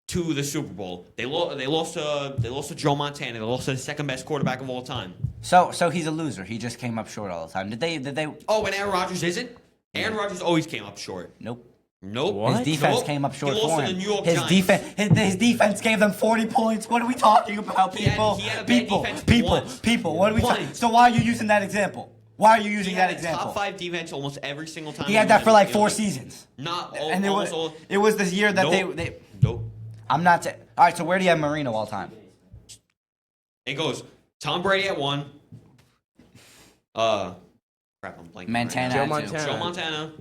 to the Super Bowl. They lost to Joe Montana. They lost to the second best quarterback of all time. So he's a loser. He just came up short all the time. Did they? Oh, and Aaron Rodgers isn't? Aaron Rodgers always came up short. Nope. Nope. His defense Nope. came up short He lost for to him. the New York His Giants. his defense gave them 40 points. What are we talking about, He had- people? he had a bad people, defense people, once. people. What are we talking? Once. So why are you using that example? Why are you He using had that a example? top 5 defense almost every single time. He had that was for in like the 4 league. seasons. Not all. And almost all. it was this year that Nope. they. Nope. I'm not. All right. So where do you have Marino all time? It goes Tom Brady at 1. Crap, I'm blanking. Montana. Joe had two. Montana. Joe Montana,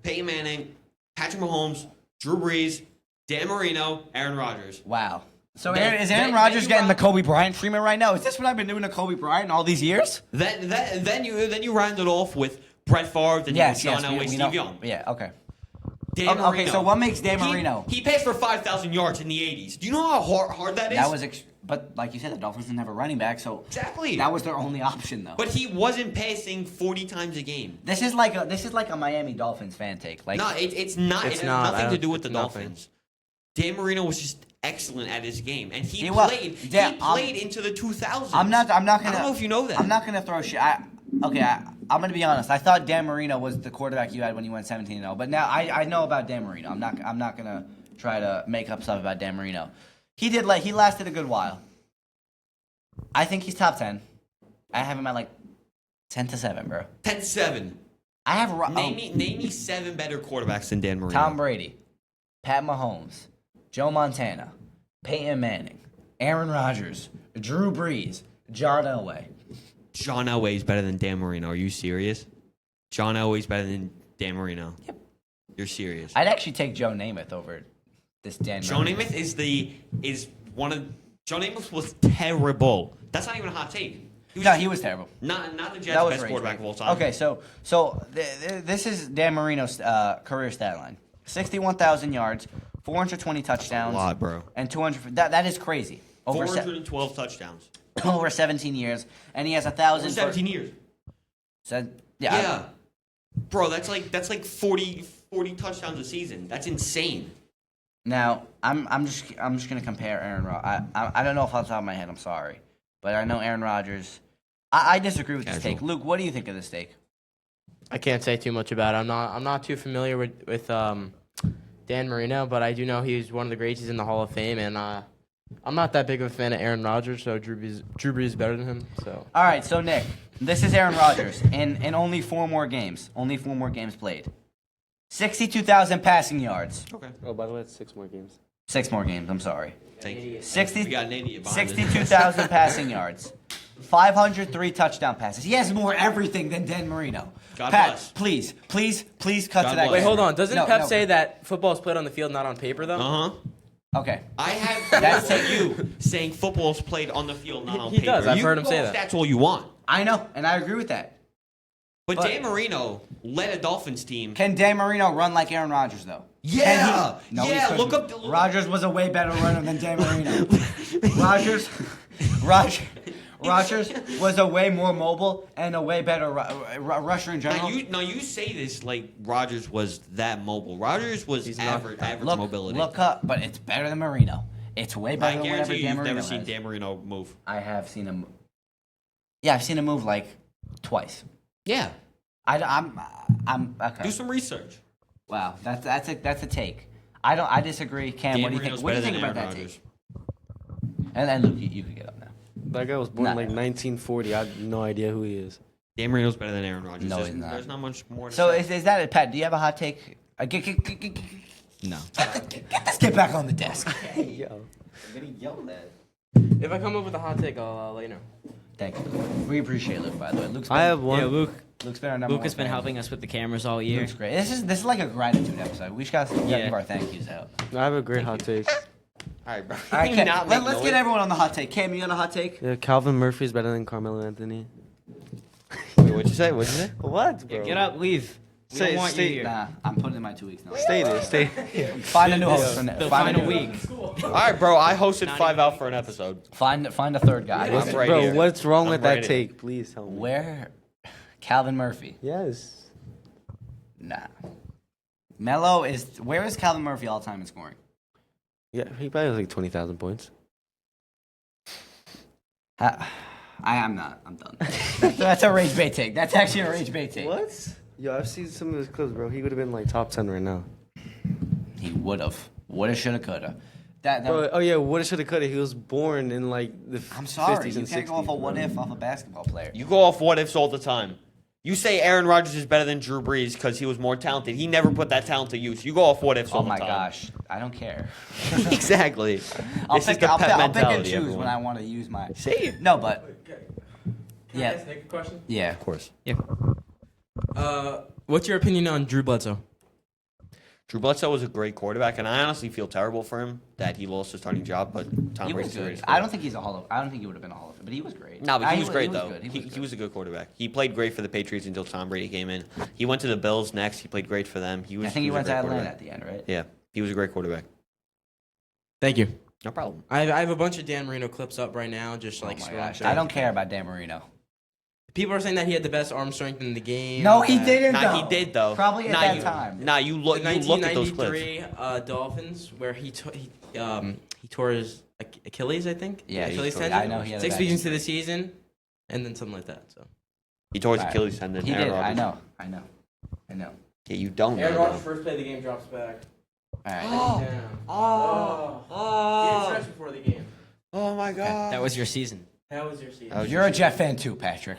Peyton Manning, Patrick Mahomes, Drew Brees, Dan Marino, Aaron Rodgers. Wow. So Then- is Aaron then Rodgers you getting the round- Kobe Bryant treatment right now? Is this what I've been doing to Kobe Bryant all these years? Then you round it off with Brett Favre, then you Yes. John Yes. Elway, We Steve know. Young. Yeah. Okay. Dan Okay, Marino. so what makes Dan Marino? He passed for 5,000 yards in the 80s. Do you know how hard that is? That was, but like you said, the Dolphins didn't have a running back, so exactly. that was their only option, though. But he wasn't passing 40 times a game. This is like a Miami Dolphins fan take. Like, No, it's not. It's It has not. nothing to do with the It's nothing. Dolphins. Dan Marino was just excellent at his game, and he was. played. Yeah, he played into the 2000s. I'm not gonna. I don't know if you know that. I'm not gonna throw shit. I'm gonna be honest. I thought Dan Marino was the quarterback you had when you went 17-0, but now I know about Dan Marino. I'm not gonna try to make up stuff about Dan Marino. He lasted a good while. I think he's top 10. I have him at like 10-7, bro. 10-7. I have Name me 7 better quarterbacks than Dan Marino. Tom Brady, Pat Mahomes, Joe Montana, Peyton Manning, Aaron Rodgers, Drew Brees, John Elway. John Elway is better than Dan Marino. Are you serious? John Elway is better than Dan Marino. Yep. You're serious. I'd actually take Joe Namath over this Dan. Joe Marino. Namath Joe Namath was terrible. That's not even a hot take. He was terrible. Not the That Jets' was best rage quarterback bait. of all time. Okay, so this is Dan Marino's career stat line: 61,000 yards, 420 touchdowns, A lot, bro. and 200. That is crazy. Over 412 touchdowns. over 17 years, and he has 1,000. Over 17 years. Yeah. Bro, that's like 40 touchdowns a season. That's insane. Now I'm just gonna compare Aaron Rodgers. I don't know off the top of my head. I'm sorry, but I know Aaron Rodgers. I disagree with this take. Luke, what do you think of this take? I can't say too much about it. I'm not too familiar with Dan Marino, but I do know he's one of the greats. He's in the Hall of Fame, and I'm not that big of a fan of Aaron Rodgers, so Drew Brees is better than him. So All right, so Nick, this is Aaron Rodgers in only 4 more games. Only 4 more games played. 62,000 passing yards. Okay. Oh, by the way, it's 6 more games. 6 more games. I'm sorry. Thank you. 60, We got an idiot behind us. 62,000 passing yards. 503 touchdown passes. He has more everything than Dan Marino. God Pat, bless. please cut God to that. bless. Wait, game. hold on. Doesn't No, Pep no. say that football is played on the field, not on paper, though? Uh-huh. Okay. I have That's that's you saying football's played on the field, not on He paper. does. I've You heard him can say go that. That's all you want. I know, and I agree with that. But, But- Dan Marino led a Dolphins team. Can Dan Marino run like Aaron Rodgers, though? Yeah! Can he? No, he Yeah, couldn't. look up the- Rodgers was a way better runner than Dan Marino. Rodgers was a way more mobile and a way better rusher in general. Now you say this like Rodgers was that mobile. Rodgers was He's not. average look, mobility. Look up, but it's better than Marino. It's way I better than whatever guarantee Dan you've Marino never seen has. Dan Marino move. I have seen him. Yeah, I've seen him move like twice. Yeah. I'm okay. Do some research. Wow, that's a take. I disagree. Cam, Dan what do you Marino's think? What do you better think than about Aaron that Rodgers. take? And Luke, you can get up now. That guy was born Nah. in like 1940. I have no idea who he is. Dan Marino's better than Aaron Rodgers. No, there's, he's not. There's not much more to So say. is that it, Pat? Do you have a hot take? No. Get this kid back on the desk. Yo. I'm getting yelled at. If I come up with a hot take, I'll let you know. Thank you. We appreciate Luke, by the way. I have one. Yeah, Luke's been our number Luke has one been fan. helping us with the cameras all year. Luke's great. This is like a gratitude episode. We just gotta Yeah. give our thank yous out. I have a great hot take. All right, bro. All right, Cam, Not make let's noise. get everyone on the hot take. Cam, you got a hot take? Yeah, Calvin Murphy is better than Carmelo Anthony. Wait, what'd you say? What'd you say? What, bro? Get up, leave. We don't want you here. Nah, I'm putting in my 2 weeks now. Stay there. Stay. Find a new host for next. The Find a final new week. All right, bro. I hosted 5 out for an episode. Find a third guy. What's right Bro, here. what's wrong I'm with right that here. take? Please tell me. Where? Calvin Murphy. Yes. Nah. Melo is. Where is Calvin Murphy all time in scoring? Yeah, he probably has like 20,000 points. I am not. I'm done. That's a rage bait take. That's actually a rage bait take. What? Yo, I've seen some of his clips, bro. He would have been like top 10 right now. He would have. Woulda, shoulda, coulda. That. Bro, oh yeah, woulda, shoulda, coulda. He was born in like the I'm sorry. 50s You and 60s. can't go off a what bro. if off a basketball player. You go off what ifs all the time. You say Aaron Rodgers is better than Drew Brees because he was more talented. He never put that talent to use. You go off what ifs all Oh the my time. gosh, I don't care. Exactly. I'll This is pick, the I'll, pet pick, I'll pick and mentality, choose everyone. when I want to use my. Say it. No, but yeah, Nick a question? yeah. Of course. What's your opinion on Drew Bledsoe? Drew Bledsoe was a great quarterback, and I honestly feel terrible for him that he lost his starting job. But Tom He was Brady's the good. greatest I don't think he's a Hall of. I don't think he would have been a Hall of, but he was great. No, but he was great, was though. good. He was a good quarterback. He played great for the Patriots until Tom Brady came in. He went to the Bills next. He played great for them. I think he was went a to great Atlanta quarterback. at the end, right? Yeah, he was a great quarterback. Thank you. No problem. I have a bunch of Dan Marino clips up right now, just like Oh my scrolling gosh. through. I don't care about Dan Marino. People are saying that he had the best arm strength in the game. No, he that- didn't. Nah, though. he did though. Probably at Nah, that you, time. Nah, you look. The You look at those clips. 1993 Dolphins, where he tore his Achilles, I think. Yeah, Achilles he tore- tendon. I know he had a 6 bad weeks into injury. the season, and then something like that. So He tore his Right. Achilles tendon. He Aaron did. I Rodgers. know. Yeah, you don't Aaron know. Rodgers' though. first play of the game drops back. All right. He didn't stretch before the game. Oh my God. That was your season. How was your season? That was You're a Jet fan too, Patrick.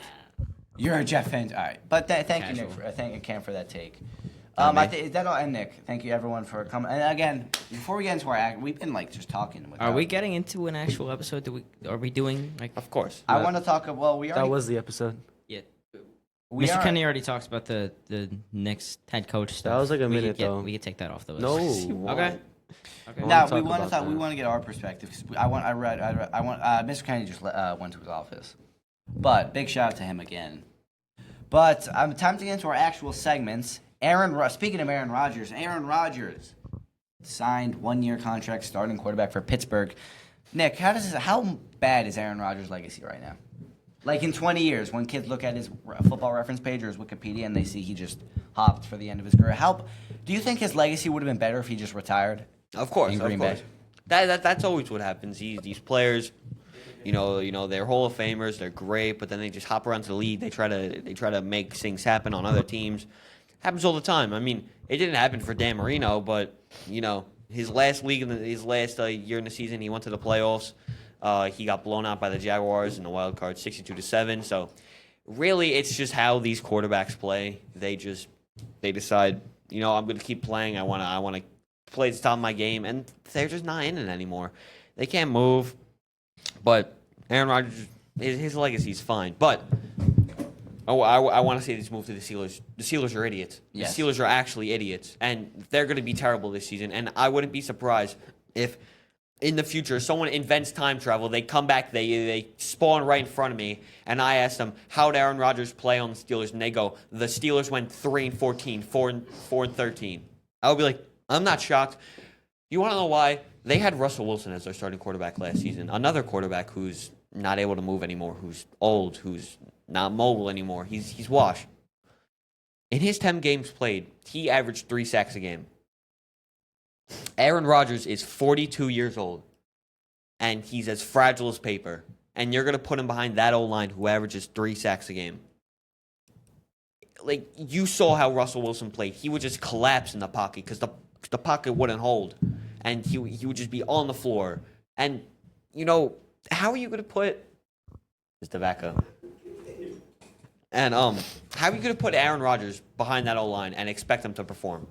You're a Jet fan. All right, but thank you, Nick. Casual. Thank you, Cam, for that take. me. Is that all? And Nick, thank you everyone for coming. And again, before we get into our act, we've been like just talking. Are we getting into an actual episode? Are we doing like? Of course. I want to talk. Well, we That already. was the episode. Yeah. we Mr. are- Kennedy already talks about the Knicks head coach stuff. was like a We minute, could though. We could take that off the list. No. Okay. Okay. No, talk we want about to. We that. want to get our perspective. 'Cause I want. Mr. Kennedy just went to his office, but big shout out to him again. But time to get into our actual segments. Speaking of Aaron Rodgers signed 1-year contract starting quarterback for Pittsburgh. Nick, how bad is Aaron Rodgers' legacy right now? Like in 20 years, when kids look at his football reference page or his Wikipedia and they see he just hopped for the end of his career, do you think his legacy would have been better if he just retired? Of course, in of Green course. Bay? That's always what happens. These players, you know, they're Hall of Famers, they're great, but then they just hop around to the league. They try to make things happen on other teams. Happens all the time. I mean, it didn't happen for Dan Marino, but you know, his last year in the season, he went to the playoffs. He got blown out by the Jaguars in the wild card, 62-7. So, really, it's just how these quarterbacks play. They decide, you know, I'm going to keep playing. I want to play at the top of my game, and they're just not in it anymore. They can't move. But Aaron Rodgers, his legacy is fine. But I want to say this move to the Steelers. The Steelers are idiots. Yes. The Steelers are actually idiots, and they're going to be terrible this season. And I wouldn't be surprised if in the future someone invents time travel. They come back, they spawn right in front of me, and I ask them, how did Aaron Rodgers play on the Steelers? And they go, the Steelers went 3-14, 4-13. I would be like, I'm not shocked. You want to know why? They had Russell Wilson as their starting quarterback last season. Another quarterback who's not able to move anymore, who's old, who's not mobile anymore. He's washed. In his 10 games played, he averaged 3 sacks a game. Aaron Rodgers is 42 years old, and he's as fragile as paper. And you're going to put him behind that O-line who averages 3 sacks a game. Like, you saw how Russell Wilson played. He would just collapse in the pocket because the pocket wouldn't hold. And he would just be on the floor. And, you know, how are you going to put... Mr. Vaca. And how are you going to put Aaron Rodgers behind that O-line and expect him to perform?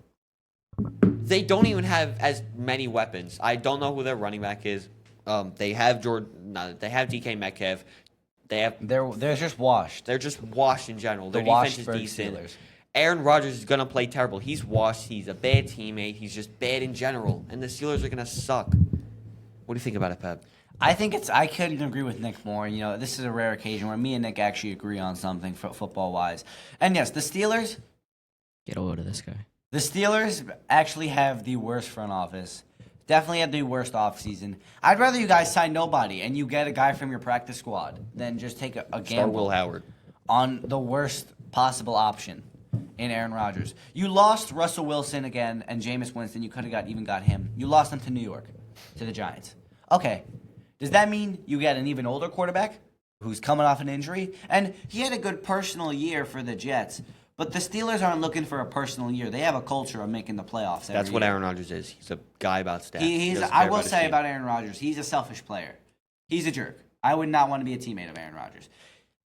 They don't even have as many weapons. I don't know who their running back is. They have they have DK Metcalf. They're just washed. They're just washed in general. Their The defense is Washburn decent. Steelers. Aaron Rodgers is going to play terrible. He's washed. He's a bad teammate. He's just bad in general. And the Steelers are going to suck. What do you think about it, Pep? I couldn't agree with Nick more. You know, this is a rare occasion where me and Nick actually agree on something football wise. And yes, the Steelers Get a load of this guy. The Steelers actually have the worst front office. Definitely have the worst offseason. I'd rather you guys sign nobody and you get a guy from your practice squad than just take a Start gamble Will Howard. on the worst possible option in Aaron Rodgers. You lost Russell Wilson again and Jameis Winston. You could have even got him. You lost them to New York, to the Giants. Okay, does that mean you get an even older quarterback who's coming off an injury? And he had a good personal year for the Jets. But the Steelers aren't looking for a personal year. They have a culture of making the playoffs every That's what year. Aaron Rodgers is. He's a guy about stats. He doesn't I care will his say team. about Aaron Rodgers, he's a selfish player. He's a jerk. I would not want to be a teammate of Aaron Rodgers.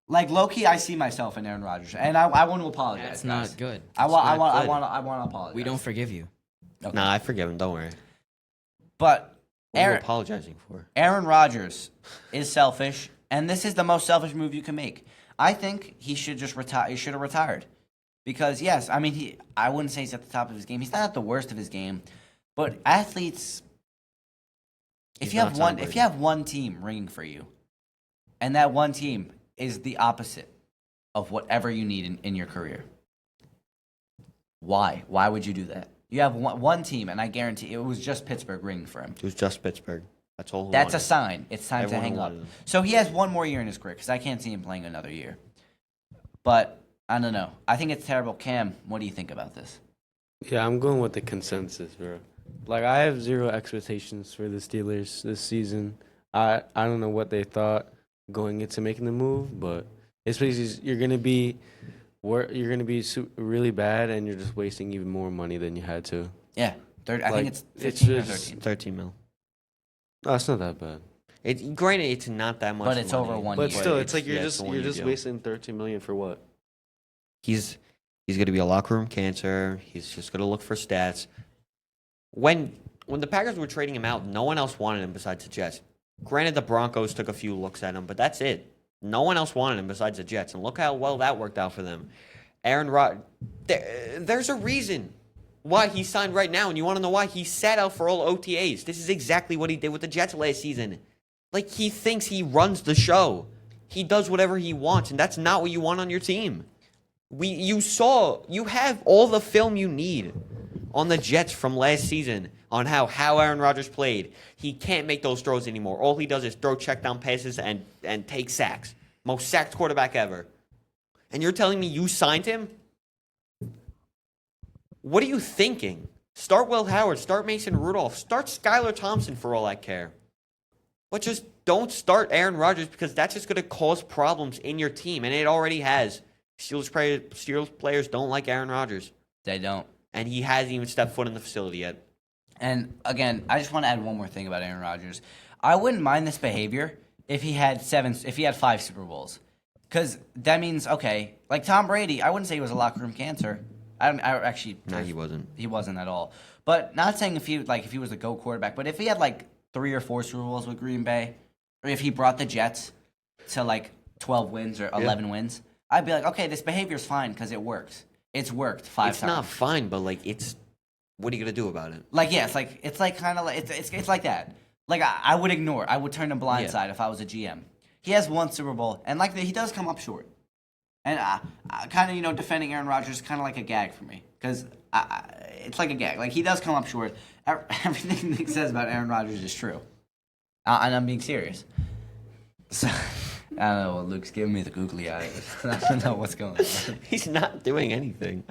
Like low-key, I see myself in Aaron Rodgers, and I want to apologize. That's guys. not good. I want not good. to apologize. We don't forgive you. Okay. Nah, I forgive him. Don't worry. But What are you Aaron, apologizing for? Aaron Rodgers is selfish, and this is the most selfish move you can make. I think he should just retire. He should have retired. Because yes, I mean I wouldn't say he's at the top of his game. He's not at the worst of his game, but athletes. If you have one team ringing for you, and that one team is the opposite of whatever you need in your career, why? Why would you do that? You have one team, and I guarantee it was just Pittsburgh ringing for him. It was just Pittsburgh. That's all. That's a sign. It's time Everyone to hang up. wanted him. So he has one more year in his career because I can't see him playing another year. But I don't know. I think it's terrible. Cam, what do you think about this? Yeah, I'm going with the consensus, bro. Like, I have zero expectations for the Steelers this season. I don't know what they thought going into making the move, but it's basically you're gonna be really bad, and you're just wasting even more money than you had to. Yeah, I think it's 15 it's or just 13. 13 mil. No, it's not that bad. Granted, it's not that much. But it's money, over 1 But year. still, it's like yeah, it's the one you're year just deal. wasting $13 million for what? He's going to be a locker room cancer. He's just going to look for stats. When the Packers were trading him out, no one else wanted him besides the Jets. Granted, the Broncos took a few looks at him, but that's it. No one else wanted him besides the Jets, and look how well that worked out for them. Aaron Rodgers, there's a reason why he signed right now, and you want to know why? He sat out for all OTAs. This is exactly what he did with the Jets last season. Like, he thinks he runs the show. He does whatever he wants, and that's not what you want on your team. You have all the film you need on the Jets from last season on how Aaron Rodgers played. He can't make those throws anymore. All he does is throw check down passes and take sacks. Most sacked quarterback ever. And you're telling me you signed him? What are you thinking? Start Will Howard, start Mason Rudolph, start Skylar Thompson for all I care. But just don't start Aaron Rodgers because that's just going to cause problems in your team, and it already has. Steelers players don't like Aaron Rodgers. They don't. And he hasn't even stepped foot in the facility yet. And again, I just want to add one more thing about Aaron Rodgers. I wouldn't mind this behavior if he had 5 Super Bowls, because that means okay, like Tom Brady. I wouldn't say he was a locker room cancer. No, he wasn't. He wasn't at all. But not saying if he was the GOAT quarterback, but if he had like 3 or 4 Super Bowls with Green Bay, or if he brought the Jets to like 12 wins or 11 wins, I'd be like, okay, this behavior's fine because it works. It's worked 5 times. It's not fine, but like what are you gonna do about it? Like yeah, it's like that. Like I would ignore. I would turn a blind side if I was a GM. He has 1 Super Bowl, and like he does come up short. And kind of defending Aaron Rodgers is kind of like a gag for me because it's like a gag. Like he does come up short. Everything Nick says about Aaron Rodgers is true, and I'm being serious. So I don't know. Well, Luke's giving me the googly eyes. I don't know what's going on. He's not doing anything.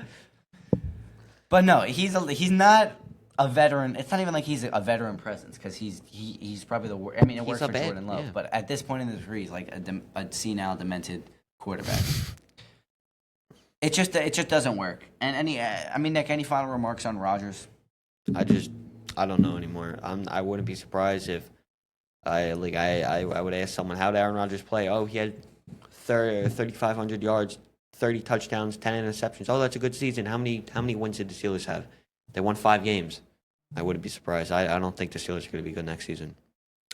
But no, he's not a veteran. It's not even like he's a veteran presence because he's probably the worst. I mean, it works for Jordan Love, but at this point in his career, he's like a senile, demented quarterback. It just doesn't work. And Nick, any final remarks on Rodgers? I don't know anymore. I wouldn't be surprised if I would ask someone, how did Aaron Rodgers play? Oh, he had 3,500 yards, 30 touchdowns, 10 interceptions. Oh, that's a good season. How many wins did the Steelers have? They won 5 games. I wouldn't be surprised. I don't think the Steelers are going to be good next season.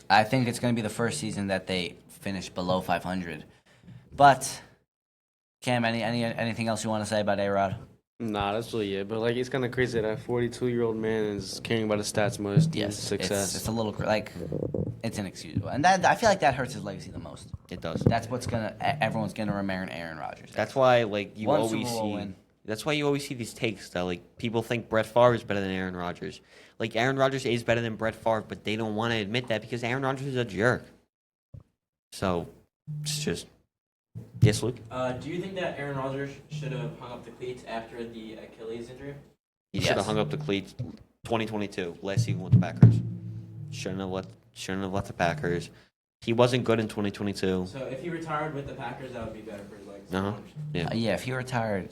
I think it's going to be the first season that they finish below 500. But Cam, anything else you want to say about A-Rod? Nah, that's really it. But like, it's kind of crazy that a 42-year-old man is caring about his stats more as team success. It's a little it's inexcusable, and that I feel like that hurts his legacy the most. It does. That's everyone's gonna remember Aaron Rodgers. That's why you One always Super Bowl see. win. That's why you always see these takes that people think Brett Favre is better than Aaron Rodgers. Like Aaron Rodgers is better than Brett Favre, but they don't want to admit that because Aaron Rodgers is a jerk. So it's just. Yes, Luke? Do you think that Aaron Rodgers should have hung up the cleats after the Achilles injury? He should have hung up the cleats 2022, last season with the Packers. Shouldn't have let the Packers. He wasn't good in 2022. So if he retired with the Packers, that would be better for his legs. Yeah. If he retired.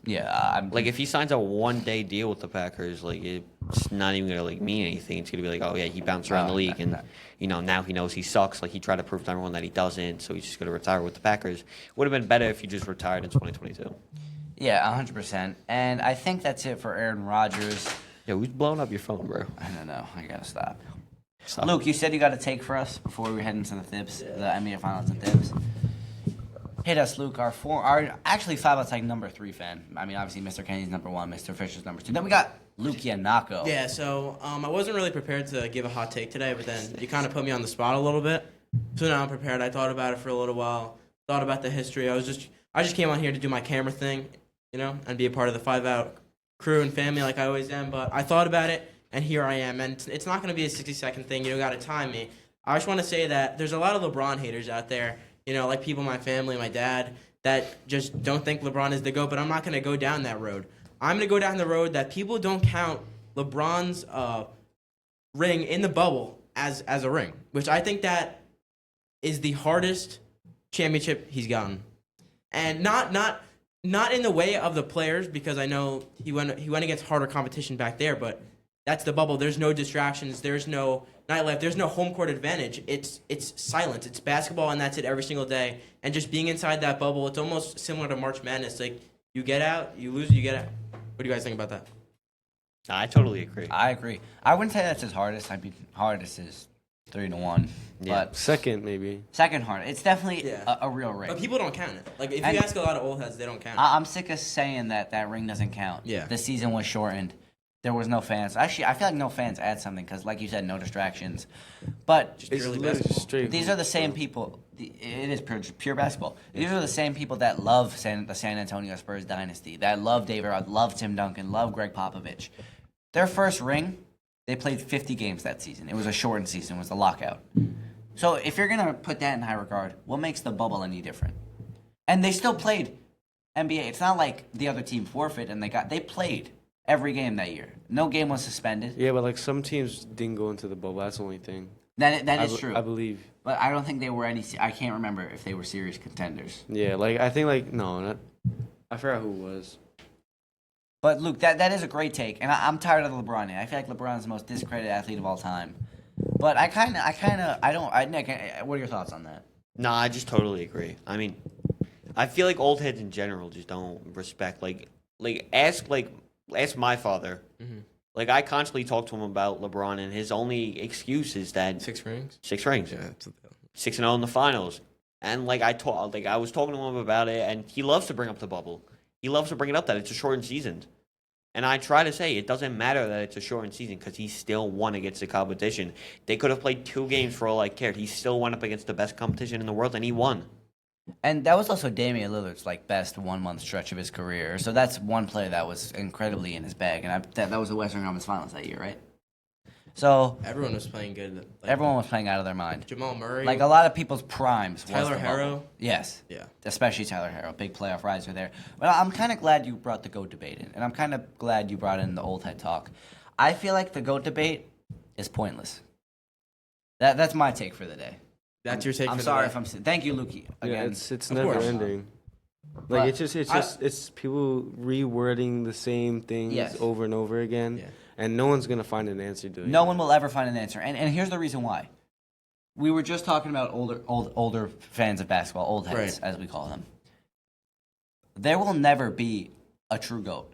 Yeah. If he signs a 1-day deal with the Packers, it's not even gonna mean anything. It's gonna be like, oh yeah, he bounced around the league, and now he knows he sucks. Like he tried to prove to everyone that he doesn't, so he's just gonna retire with the Packers. Would have been better if he just retired in 2022. Yeah, 100%. And I think that's it for Aaron Rodgers. Yeah, who's blowing up your phone, bro? I don't know. I gotta stop. Luke, you said you got a take for us before we head into the Thibs, the NBA Finals and Thibs. Hit us, Luke. Our actually Five Out's like number 3 fan. I mean, obviously, Mr. Kenny's number 1, Mr. Fisher's number 2. Then we got Luke Yannaco. Yeah, so I wasn't really prepared to give a hot take today, but then you kind of put me on the spot a little bit. So now I'm prepared. I thought about it for a little while. Thought about the history. I just came on here to do my camera thing, and be a part of the 5 Out crew and family like I always am. But I thought about it, and here I am. And it's not going to be a 60-second thing. You don't got to time me. I just want to say that there's a lot of LeBron haters out there, like people in my family, my dad, that just don't think LeBron is the GOAT, but I'm not going to go down that road. I'm going to go down the road that people don't count LeBron's ring in the bubble as a ring, which I think that is the hardest championship he's gotten. And not in the way of the players, because I know he went against harder competition back there, but that's the bubble. There's no distractions. There's no nightlife. There's no home court advantage. It's silence. It's basketball, and that's it every single day. And just being inside that bubble, it's almost similar to March Madness. Like, you get out, you lose, you get out. What do you guys think about that? I totally agree. I agree. I wouldn't say that's his hardest. I mean, hardest is 3-1. Yeah. But Second, maybe. second hardest. It's definitely Yeah. a real ring. But people don't count it. Like, if And- you ask a lot of old heads, they don't count it. I'm sick of saying that ring doesn't count. Yeah. The season was shortened. There was no fans. Actually, I feel like no fans add something because, like you said, no distractions. But It's purely literally basketball. straight. these are the same people. It is pure basketball. These are the same people that love the San Antonio Spurs dynasty, that love David Rod, love Tim Duncan, love Greg Popovich. Their first ring, they played 50 games that season. It was a shortened season. It was a lockout. So if you're going to put that in high regard, what makes the bubble any different? And they still played NBA. It's not like the other team forfeit and they played every game that year. No game was suspended. Yeah, but like some teams didn't go into the bubble. That's the only thing. That is true. I believe. But I don't think they were I can't remember if they were serious contenders. Yeah, like I think like no, not. I forgot who it was. But Luke, that is a great take, and I'm tired of LeBron. I feel like LeBron's the most discredited athlete of all time. But Nick, what are your thoughts on that? No, I just totally agree. I mean, I feel like old heads in general just don't respect. Ask my father. Mm-hmm. Like, I constantly talk to him about LeBron, and his only excuse is that 6 rings? 6 rings, Yeah, 6-0 in the finals. And I was talking to him about it, and he loves to bring up the bubble. He loves to bring it up that it's a shortened season. And I try to say it doesn't matter that it's a shortened season because he still won against the competition. They could have played 2 games for all I cared. He still went up against the best competition in the world, and he won. And that was also Damian Lillard's best 1 month stretch of his career. So that's one player that was incredibly in his bag, and that was the Western Conference Finals that year, right? So Everyone was playing good. Like, everyone was playing out of their mind. Jamal Murray. Like a lot of people's primes. was Tyler the bubble. Herro. Yes. Yeah. Especially Tyler Herro, big playoff riser there. But I'm kind of glad you brought the GOAT debate in, and I'm kind of glad you brought in the old head talk. I feel like the GOAT debate is pointless. That's my take for the day. That's your take I'm for sorry the if I'm. Thank you, Lukey. Again, Yeah, it's Of never course. ending. But Like it's people rewording the same things Yes. over and over again, Yeah. and no one's gonna find an answer to it. no one will ever find an answer. And here's the reason why. We were just talking about older fans of basketball, old heads, Right. as we call them. There will never be a true GOAT.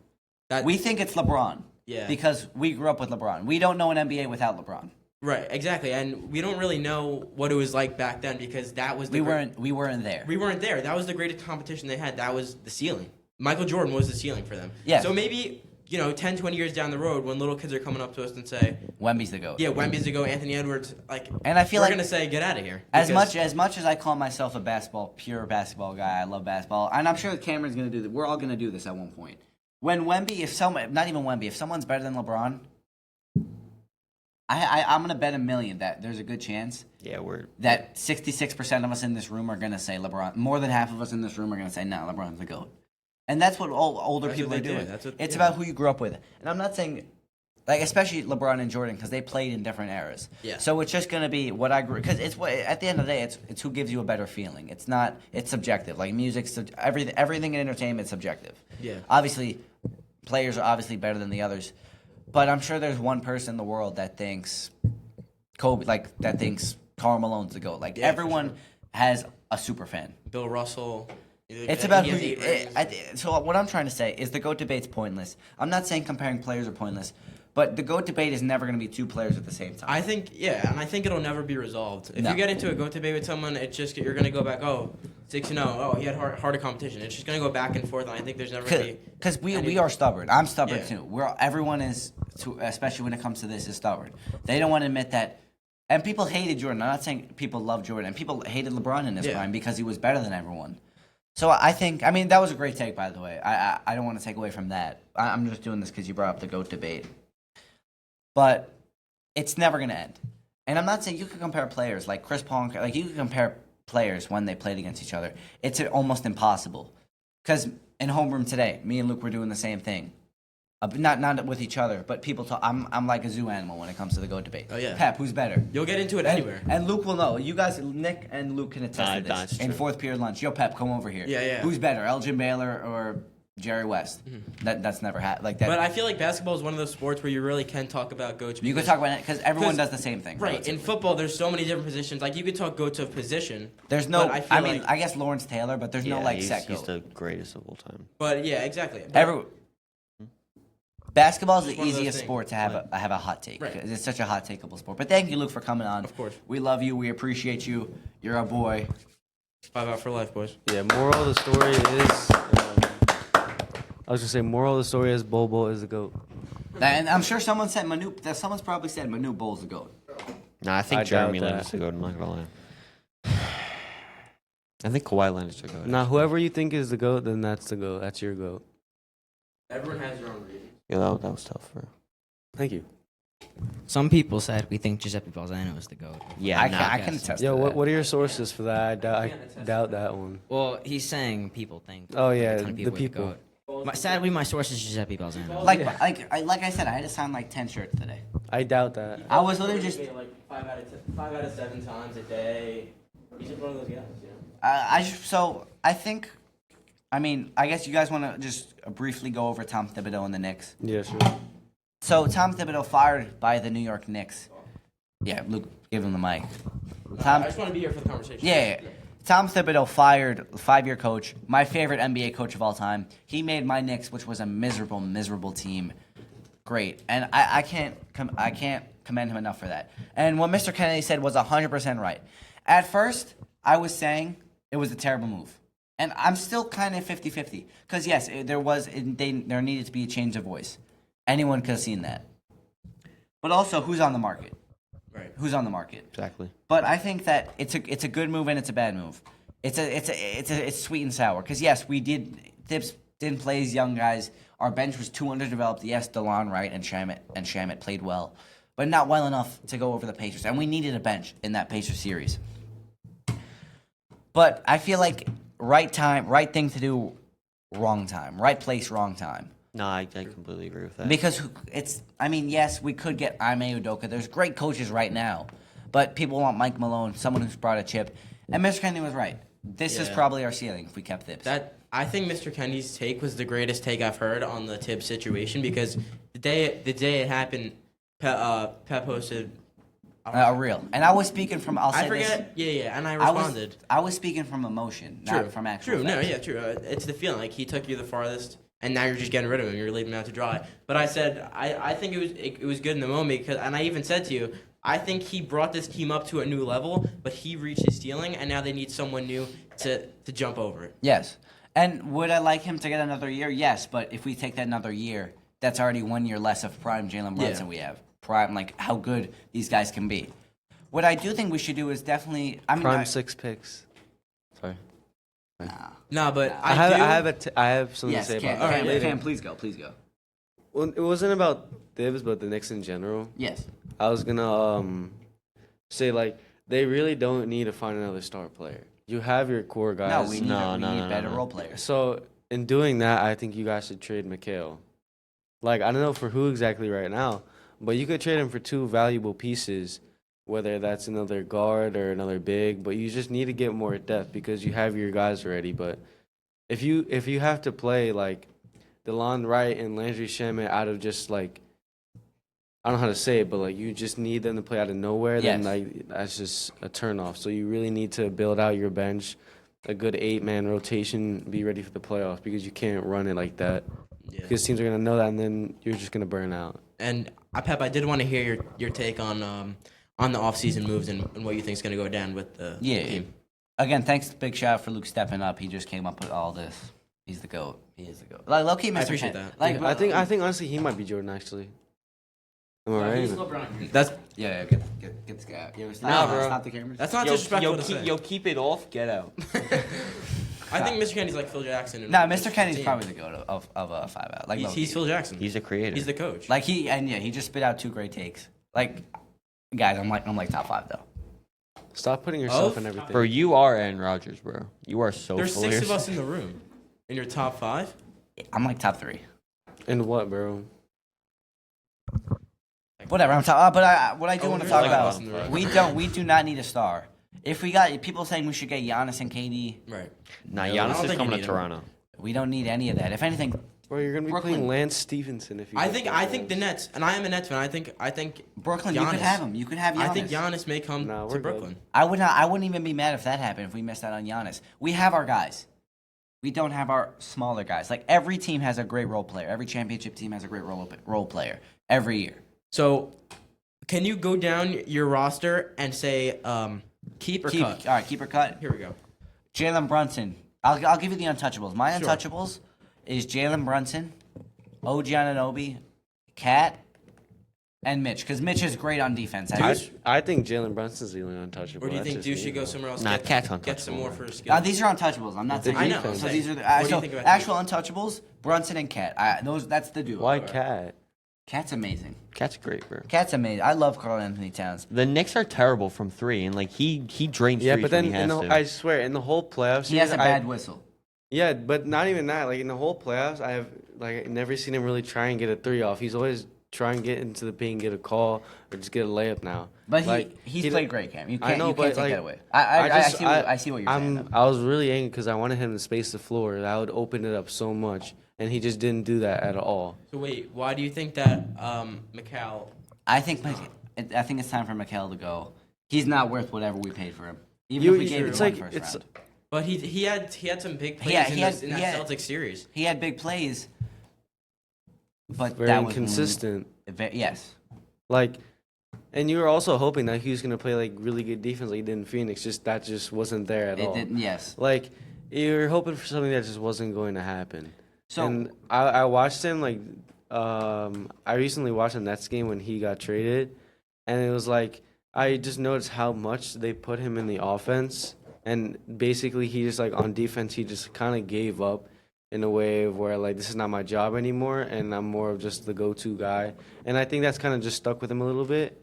We think it's LeBron. Yeah. Because we grew up with LeBron. We don't know an NBA without LeBron. Right, exactly. And we don't really know what it was like back then because that was the We weren't there. We weren't there. That was the greatest competition they had. That was the ceiling. Michael Jordan was the ceiling for them. Yes. So maybe, 10, 20 years down the road when little kids are coming up to us and say, Wemby's the GOAT. yeah, Wemby's to go, Anthony Edwards, And I feel we're like going to say, get out of here. as Because- much as I call myself a pure basketball guy, I love basketball, and I'm sure Cameron's going to do that. We're all going to do this at one point. When Wemby, if someone's better than LeBron, I'm going to bet $1 million that there's a good chance Yeah, that 66% of us in this room are going to say LeBron. More than half of us in this room are going to say, no, LeBron's the GOAT. And that's what all older That's people what are they do. doing. That's what- It's yeah. about who you grew up with. And I'm not saying, especially LeBron and Jordan, because they played in different eras. Yeah. So it's just going to be what I grew, because at the end of the day, it's who gives you a better feeling. It's subjective. Like music's, everything in entertainment is subjective. Yeah. Obviously, players are obviously better than the others. But I'm sure there's one person in the world that thinks that thinks Karl Malone's the GOAT. Yeah, for everyone sure. has a super fan. Bill Russell. It's about he who. has 8 rings. So what I'm trying to say is the GOAT debate's pointless. I'm not saying comparing players are pointless, But the GOAT debate is never going to be two players at the same time. I think, and I think it'll never be resolved. If No. you get into a GOAT debate with someone, it's just you're going to go back, 6-0. Oh, he had harder competition. It's just going to go back and forth, and I think there's never going to be... Because we are stubborn. I'm stubborn, Yeah. too. Everyone is, especially when it comes to this, is stubborn. They don't want to admit that. And people hated Jordan. I'm not saying people love Jordan. And people hated LeBron in his prime because he was better than everyone. So I think, that was a great take, by the way. I don't want to take away from that. I'm just doing this because you brought up the GOAT debate. But it's never going to end. And I'm not saying you could compare players like Chris Paul, like you could compare players when they played against each other. It's almost impossible. Because in homeroom today, me and Luke were doing the same thing. Not with each other, but people talk. I'm like a zoo animal when it comes to the GOAT debate. Oh, yeah. Pep, who's better? You'll get into it anywhere. And Luke will know. You guys, Nick and Luke can attest to That's this. In true. fourth period lunch, yo, Pep, come over here. Yeah. Who's better, Elgin Baylor or Jerry West? That's never happened. Like that. But I feel like basketball is one of those sports where you really can talk about GOATs. You could talk about it because everyone does the same thing. Right. In relatively. football, there's so many different positions. Like, you could talk GOATs of position. There's no. but I feel like- I guess Lawrence Taylor, but there's no like he's, set he's GOAT. the greatest of all time. But, yeah, exactly. But Basketball is It's the one of those easiest things. sport to have a hot take. Right. It's such a hot takeable sport. But thank you, Luke, for coming on. Of course. We love you. We appreciate you. You're our boy. 5 out for life, boys. Yeah, moral of the story is. I was gonna say, moral of the story is Bobo is the GOAT. And I'm sure someone said Manute. Someone's probably said Manute Bowles the GOAT. Nah, I think I Jeremy doubt Lin that. is the GOAT. I'm not gonna lie. I think Kawhi Leonard is the GOAT. Now, whoever you think is the GOAT, then that's the GOAT. That's your GOAT. Everyone has their own reasons. Yeah, that was tough for. Thank you. Some people said we think Giuseppe Balzano is the GOAT. Yeah, I nah. can attest Yo, to that. what are your sources for that? I doubt that one. Well, he's saying people think. Oh, like, yeah, a ton of the are the people. GOAT. Sadly, my source is Giuseppe Balzano. Like I said, I had to sign like 10 shirts today. I doubt that. I was literally just. Like 5 out of 7 times a day. He's just one of those guys, you know? I think. I guess you guys want to just briefly go over Tom Thibodeau and the Knicks. Yeah, sure. So Tom Thibodeau fired by the New York Knicks. Yeah, Luke, give him the mic. I just want to be here for the conversation. Yeah. Tom Thibodeau fired 5-year coach, my favorite NBA coach of all time. He made my Knicks, which was a miserable, miserable team, great. And I can't commend him enough for that. And what Mr. Kennedy said was 100% right. At first, I was saying it was a terrible move. And I'm still kind of 50-50. Because, yes, there needed to be a change of voice. Anyone could have seen that. But also, who's on the market? Right. Who's on the market? Exactly. But I think that it's a good move and it's a bad move. It's sweet and sour because yes, Thibs didn't play as young guys. Our bench was too underdeveloped. Yes, DeLon Wright and Shamet played well, but not well enough to go over the Pacers. And we needed a bench in that Pacers series. But I feel like right time, right thing to do, wrong time, right place, wrong time. No, I completely agree with that. Because yes, we could get Ime Udoka. There's great coaches right now, but people want Mike Malone, someone who's brought a chip. And Mr. Kennedy was right. This is Yeah. probably our ceiling if we kept Thibs. I think Mr. Kennedy's take was the greatest take I've heard on the Tibbs situation because the day it happened, Pep posted. Real. And I was speaking from. I'll say I forget. this. Yeah, and I responded. I was speaking from emotion, not from actual. True. No, facts. yeah, true. It's the feeling like he took you the farthest, and now you're just getting rid of him. You're leaving him out to dry. But I said I think it was good in the moment because, and I even said to you, I think he brought this team up to a new level, but he reached his ceiling, and now they need someone new to jump over it. Yes. And would I like him to get another year? Yes. But if we take that another year, that's already 1 year less of prime Jalen Brunson we have. Prime, like how good these guys can be. What I do think we should do is definitely. Prime 6 picks. Sorry. No, but I have something Yes, to say Cam, about that. Cam, please go. Please go. Well, it wasn't about Thibs, but the Knicks in general. Yes. I was gonna say like they really don't need to find another star player. You have your core guys. No, we need better role players. So in doing that, I think you guys should trade Mikhail. Like I don't know for who exactly right now, but you could trade him for 2 valuable pieces, whether that's another guard or another big. But you just need to get more depth because you have your guys already. But if you have to play like DeLon Wright and Landry Shamet out of just like I don't know how to say it, but like you just need them to play out of nowhere, then like that's just a turnoff. So you really need to build out your bench, a good 8-man rotation, be ready for the playoffs because you can't run it like that. Yeah. Because teams are gonna know that, and then you're just gonna burn out. And Pep, I did want to hear your take on the offseason moves and what you think is going to go down with the team. Again, thanks, big shout out for Luke stepping up. He just came up with all this. He's the GOAT. He is the GOAT. Like, low-key, Mr. I appreciate Ken- that. Like, I think honestly he might be Jordan actually. Am I right? That's get this guy out. Yo, Nah, bro. Stop the cameras. that's not disrespectful to say. keep it off. Get out. I think Mr. Kennedy's like Phil Jackson. in Nah, this Mr. Kennedy's team. probably the GOAT of a 5-out. Like, He's low-key. Phil Jackson. He's a creator. He's the coach. Like, he just spit out 2 great takes. Like, guys, I'm like top 5, though. Stop putting yourself Oh, in everything. Bro, you are Aaron Rodgers, bro. You are so There's full 6 of yourself. us in the room. In your top 5? I'm like top 3. In what, bro? Whatever, I'm top. But what I do Oh, want to there's talk like us in the about, room. we do not need a star. If we got people saying we should get Giannis and KD, Right. Nah, I don't Giannis is think you coming to need him. Toronto. we don't need any of that. If anything, Bro, you're gonna be Brooklyn. playing Lance Stevenson if you. I get think that. the Nets, and I am a Nets fan. I think Brooklyn, you Giannis. could have him. You could have Giannis. I think Giannis may come Nah, to we're good. Brooklyn. I wouldn't even be mad if that happened. If we missed out on Giannis, we have our guys. We don't have our smaller guys. Like every team has a great role player. Every championship team has a great role player every year. So, can you go down your roster and say keep or cut? All right, keep or cut. Here we go. Jalen Brunson. I'll give you the untouchables. My Sure. untouchables is Jalen Brunson, OG Anunoby, Cat, and Mitch. Because Mitch is great on defense. I think Jalen Brunson's the only untouchable. Or do you That's think just Dude me, should go bro. somewhere else? Nah, Cat's get some untouchable. more for his skill. These are untouchables. I'm not The saying. I know. defense. So these are the What do you so think about actual untouchables. Brunson and Cat. That's the duo. Why Cat? Cat's amazing. Cat's great, bro. Cat's amazing. I love Karl Anthony Towns. The Knicks are terrible from 3, and like he drains Yeah, threes but then when he in has the, to. I swear in the whole playoffs, He has a bad whistle. Yeah, but not even that. Like in the whole playoffs, I have like never seen him really try and get a 3 off. He's always try and get into the paint, get a call, or just get a layup now. But Like, he's he- played great, Cam. You I can't, know, you but, can't take like, that away. I see what you're saying. though. I was really angry because I wanted him to space the floor. That would open it up so much, and he just didn't do that at all. So wait, why do you think that Mikal? I think it's time for Mikal to go. He's not worth whatever we paid for him. Even You- if we gave him it's one like- first it's- round. But he had some big plays Yeah, in, he had- in that he had- Celtics series. He had big plays, but Very that was inconsistent. Yes. Like, and you were also hoping that he was gonna play like really good defense like he did in Phoenix. That just wasn't there at It all. didn't. Yes. Like you were hoping for something that just wasn't going to happen. So and I watched him like I recently watched the Nets game when he got traded, and it was like I just noticed how much they put him in the offense, and basically he just like on defense he just kind of gave up in a way of where like this is not my job anymore, and I'm more of just the go-to guy, and I think that's kind of just stuck with him a little bit,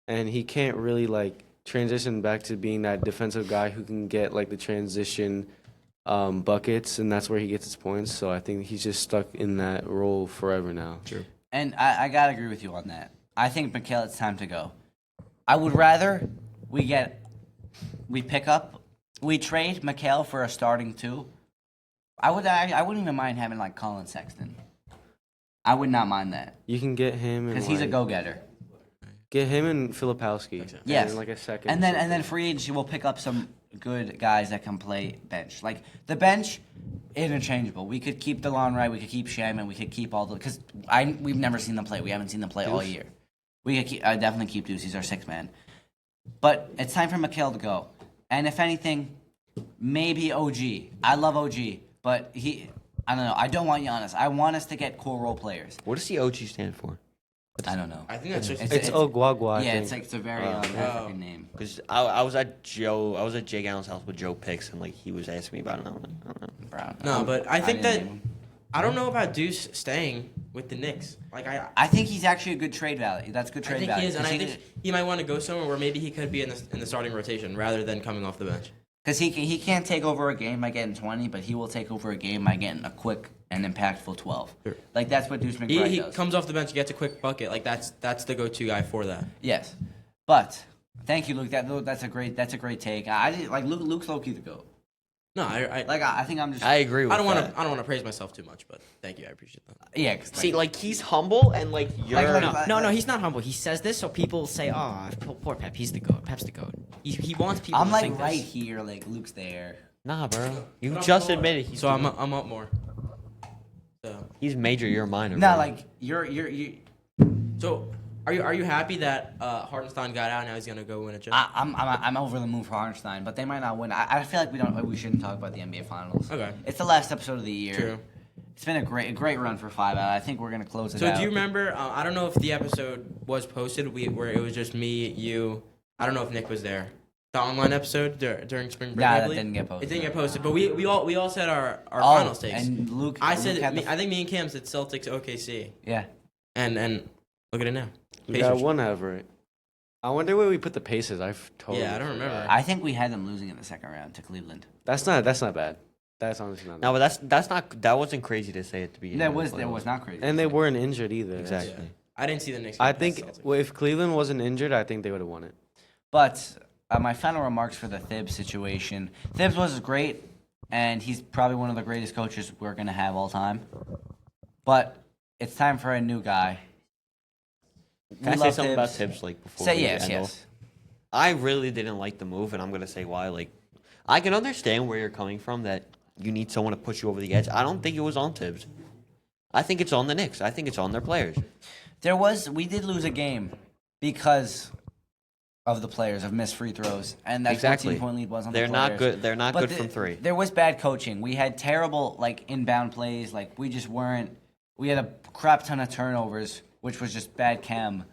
and he can't really like transition back to being that defensive guy who can get like the transition buckets, and that's where he gets his points. So I think he's just stuck in that role forever now. True. And I gotta agree with you on that. I think Mikal, it's time to go. I would rather we trade Mikal for a starting 2. I wouldn't even mind having like Colin Sexton. I would not mind that You can get him and because he's a like, go-getter. Get him and Filipowski. Yes. And like a second. And or then something. free agency will pick up some good guys that can play bench. Like the bench, interchangeable. We could keep DeLon Wright, we could keep Shaman, we could keep all the because we've never seen them play. We haven't seen them play all year. We could definitely keep Deuce. He's our 6th man. But it's time for Mikal to go. And if anything, maybe OG. I love OG, but I don't know. I don't want Giannis. I want us to get core role players. What does the OG stand for? I don't know. I think that's just It's Ogwagwa. I Yeah, think. it's a very Oh. African name. Because I was at Jake Allen's house with Joe Picks, and like he was asking me about it. And I'm like, I don't know. Brown. No, but I think didn't that name him. I don't know about Deuce staying with the Knicks. Like I think he's actually a good trade value. That's good I trade think value. he is, and I think he might want to go somewhere where maybe he could be in the starting rotation rather than coming off the bench. Because he can't take over a game by getting 20, but he will take over a game by getting a quick and impactful 12. Sure. Like that's what Deuce McBride He does. comes off the bench, gets a quick bucket. Like that's the go-to guy for that. Yes, but thank you, Luke. That's a great take. I didn't like Luke's low-key the goat. No, I think I'm just. I agree with I don't want that. to. I don't want to praise myself too much, but thank you. I appreciate that. Yeah. 'Cause, See, like he's humble and like you're. No, he's not humble. He says this so people say, "Oh, poor Pep. He's the goat. Pep's the goat." He wants people. I'm to like think right this. here, like Luke's there. Nah, bro. You just admitted he's. So I'm up more. So He's major. You're minor. No, bro. like you're. so Are you happy that Hartenstein got out? Now he's gonna go win a chip. I'm over the moon for Hartenstein, but they might not win. I feel like we shouldn't talk about the NBA Finals. Okay. It's the last episode of the year. True. It's been a great run for 5 out. I think we're gonna close it So out. do you remember? I don't know if the episode was posted. Where it was just me, you. I don't know if Nick was there. The online episode during spring break. Nah, I that believe? didn't get posted. It didn't get posted, but we all said our final takes. And Luke. I Luke said had the- I think me and Cam said Celtics OKC, Yeah. and look at it now. We got Pacers. one half right. I wonder where we put the Pacers. I've totally. Yeah, I don't remember. I think we had them losing in the second round to Cleveland. That's not bad. That's honestly not. No, but that wasn't crazy to say at the beginning. That of the was playoffs. not crazy. And they weren't injured either. Exactly. I didn't see the Knicks. I get think past Celtics. well, if Cleveland wasn't injured, I think they would have won it. But my final remarks for the Thibs situation. Thibs was great, and he's probably one of the greatest coaches we're going to have all time. But it's time for a new guy. Can I We say love something about Thibs. Tibbs like before? Say we yes, end yes. off? I really didn't like the move, and I'm gonna say why. Like, I can understand where you're coming from that you need someone to push you over the edge. I don't think it was on Tibbs. I think it's on the Knicks. I think it's on their players. We did lose a game because of the players, of missed free throws, and that Exactly. 14-point lead was on They're the not players. good. They're not But good from three. There was bad coaching. We had terrible inbound plays. We just weren't. We had a crap ton of turnovers, which was just bad chem.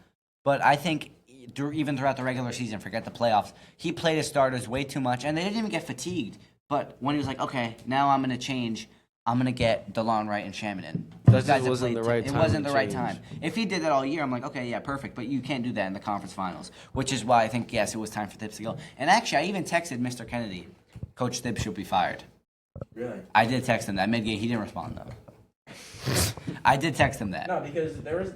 But I think even throughout the regular season, forget the playoffs, he played his starters way too much, and they didn't even get fatigued. But when he was like, okay, now I'm going to change. I'm going to get DeLon Wright and Shaman in. That just wasn't the right It time wasn't to the right change. time. If he did that all year, I'm like, okay, yeah, perfect. But you can't do that in the conference finals, which is why I think, yes, it was time for Thibs to go. And actually, I even texted Mr. Kennedy, Coach Thibs should be fired. Really? I did text him that mid-game. He didn't respond, though. I did text him that. No, because there was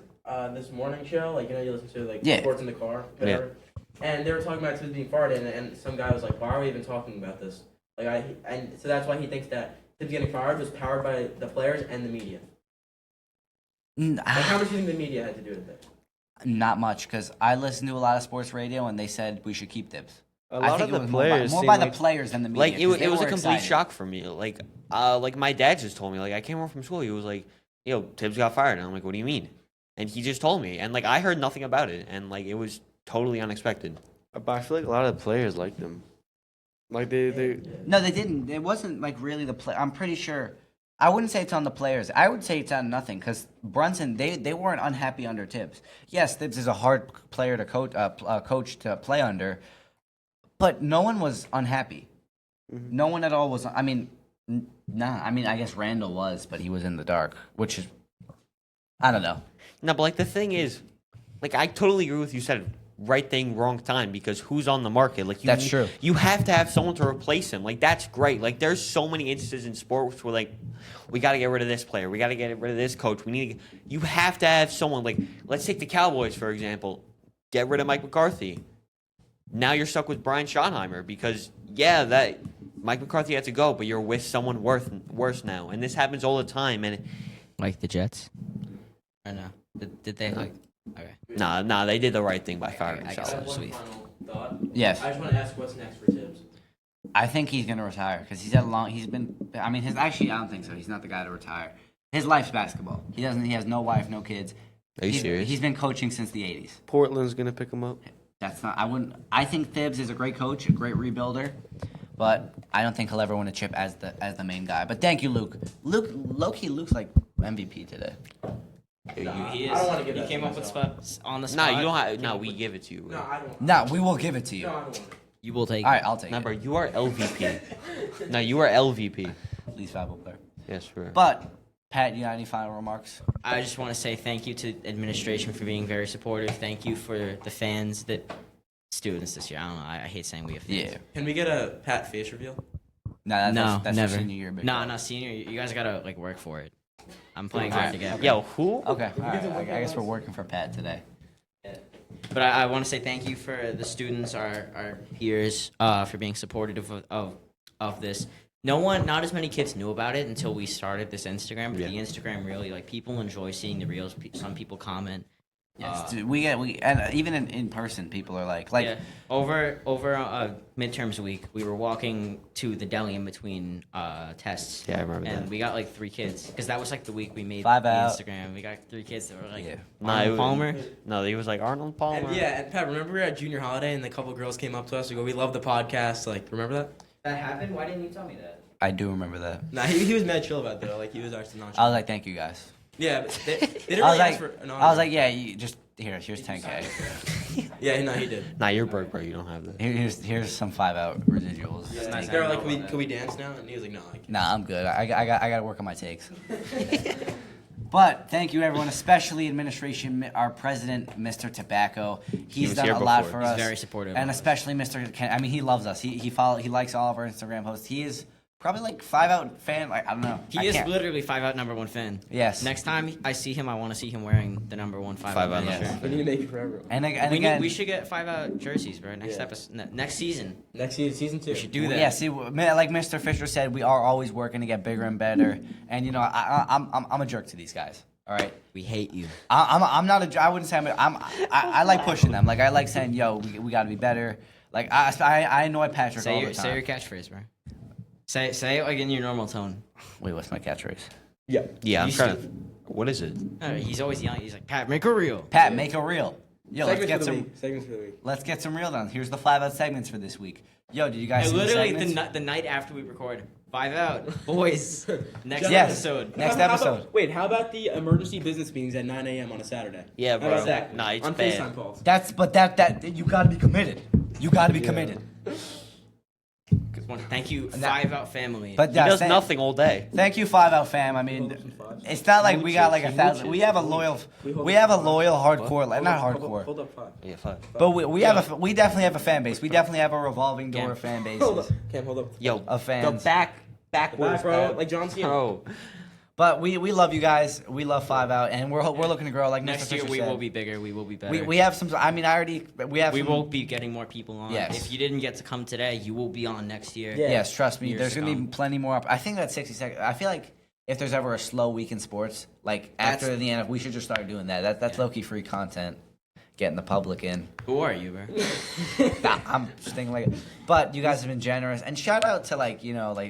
this morning show, you listen to Yeah. sports in the car, whatever. And they were talking about Tibbs being fired, and some guy was like, "Why are we even talking about this?" And so that's why he thinks that Tibbs getting fired was powered by the players and the media. How much do you think the media had to do with it? Not much, because I listened to a lot of sports radio, and they said we should keep Thibs. A I lot think of it the was players more seem by the like- players than the media. Like 'cause they it was a were complete excited. shock for me. Like my dad just told me. Like I came home from school. He was like, "Yo, Tibbs got fired," and I'm like, "What do you mean?" And he just told me, and I heard nothing about it, and it was totally unexpected. But I feel like a lot of the players liked them. Like they No, they didn't. It wasn't really the play. I'm pretty sure. I wouldn't say it's on the players. I would say it's on nothing because Brunson. They weren't unhappy under Tibbs. Yes, Tibbs is a hard player to coach to play under, but no one was unhappy. No one at all was. I mean, nah. I mean, I guess Randall was, but he was in the dark, which is. I don't know. No, but the thing is, I totally agree with you. Said right thing, wrong time because who's on the market? That's true. You have to have someone to replace him. That's great. There's so many instances in sports where we got to get rid of this player, we got to get rid of this coach. You have to have someone. Let's take the Cowboys for example. Get rid of Mike McCarthy. Now you're stuck with Brian Schottenheimer because that Mike McCarthy had to go, but you're with someone worse now, and this happens all the time. And Like the Jets? Or no? Did they Okay. nah, they did the right thing by firing I guess Schottenheimer. so. Sweet. Final thought. Yes. I just want to ask what's next for Tibbs. I think he's gonna retire because he's had a long. He's been. I mean, I don't think so. He's not the guy to retire. His life's basketball. He doesn't. He has no wife, no kids. Are you serious? He's been coaching since the '80s. Portland's gonna pick him up. That's not. I wouldn't. I think Thibs is a great coach, a great rebuilder, but I don't think he'll ever win a chip as the main guy. But thank you, Luke. Luke's like MVP today. He is. I don't want to give You that came to up with myself. on the Nah, spot. you don't have. No, we give it to you. No, I don't. No, we will give it to you. No, I don't want it. You will take All it. right, I'll take Nah, it. bro, you are LVP. No, you are LVP. Least valuable player. Yes, bro. But Pat, you got any final remarks? I just want to say thank you to administration for being very supportive. Thank you for the fans students this year. I don't know. I hate saying we have fans. Yeah. Can we get a Pat face reveal? No, No, that's never. your senior year. Big No, dog. not senior. You guys gotta work for it. I'm playing Alright. hard to get. Yo, who? Okay. All right. I guess we're working for Pat today. But I want to say thank you for the students, our peers, for being supportive of this. Not as many kids knew about it until we started this Instagram. But Yeah. the Instagram really, people enjoy seeing the reels. Some people comment. Yes, dude, and even in person, people are like yeah. Over midterms week, we were walking to the deli in between tests. Yeah, I remember and that. we got like 3 kids because that was like the week we made 5 the out. Instagram. We got 3 kids that were like Nah, Arnold it- Palmer. No, he was like Arnold Palmer. And yeah, and Pat, remember we were at junior holiday and a couple girls came up to us and go, "We love the podcast." Like, remember that? That happened. Why didn't you tell me that? I do remember that. Nah, he was mad chill about that. Like, he was actually nonchalant. I was like, thank you guys. Yeah, but they didn't I really was ask like, for an I honor. was like, yeah, you just here's 10K. Yeah, no, he did. Nah, you're broke, bro. You don't have that. Here's some 5 out residuals. Yeah, nice. they were like, can we dance now? And he was like, no. Nah, I'm good. I got to work on my takes. But thank you, everyone, especially administration, our president, Mr. Tobacco. He's was done here a lot before. for He's us, very supportive and of us. especially Mr. Ken. I mean, he loves us. He likes all of our Instagram posts. He is probably like 5 out fan. Like, I don't know. He I is can't- literally 5 out number 1 fan. Yes. Next time I see him, I want to see him wearing the number 1 5 5 out out fan number shirt. We need to make it forever. And We again, we should get 5 out jerseys, bro. Next Yeah. episode, next season. Next season 2. We should do that. yeah. See, like Mr. Fisher said, we are always working to get bigger and better. And you know, I'm a jerk to these guys. All right. We hate you. I'm not a. I wouldn't say I like pushing them. Like I like saying, yo, we got to be better. Like I annoy Patrick all the time. Say your catchphrase, bro. Say it like in your normal tone. Wait, what's my catchphrase? Yeah. Yeah, I'm Used trying to. to. What is it? He's always yelling. He's like, Pat, make it real. Pat, make a reel. Yo, let's get some. Segments for the week. Let's get some real done. Here's the 5 out segments for this week. Yo, did you guys see the Literally segments? the night after we record. 5 out, boys. Next Yes. episode. Next How episode. about, wait, how about the emergency business meetings at 9 a.m. on a Saturday? Yeah, How bro. about that? Nah, it's on bad. FaceTime calls. That you got to be committed. You got to be committed. Thank you, 5 out family. But He does thank- nothing all day. Thank you, 5 out fam. I mean, it's not like we got like 1,000. We have a loyal hardcore, like not hardcore. Hold up 5. Yeah, 5. But we definitely have a fan base. We definitely have a revolving door Yeah. of fan Hold up. bases Cam, hold up. Yo, of fans. backwards, Bro, like John Cena. Bro. But we love you guys. We love 5 out, and we're looking to grow. Like Next Mr. year Fisher we said. will be bigger. We will be better. We have some. I mean, we We will be getting more people on. Yes. If you didn't get to come today, you will be on next year. Yeah. Yes, trust me. Years There's to gonna be come. plenty more. I think that 60 seconds. I feel like if there's ever a slow week in sports, like after That's- the NFL, we should just start doing that. That's Yeah. low key free content. Getting the public in. Who are you, bro? Nah, I'm just thinking like, but you guys have been generous, and shout out to like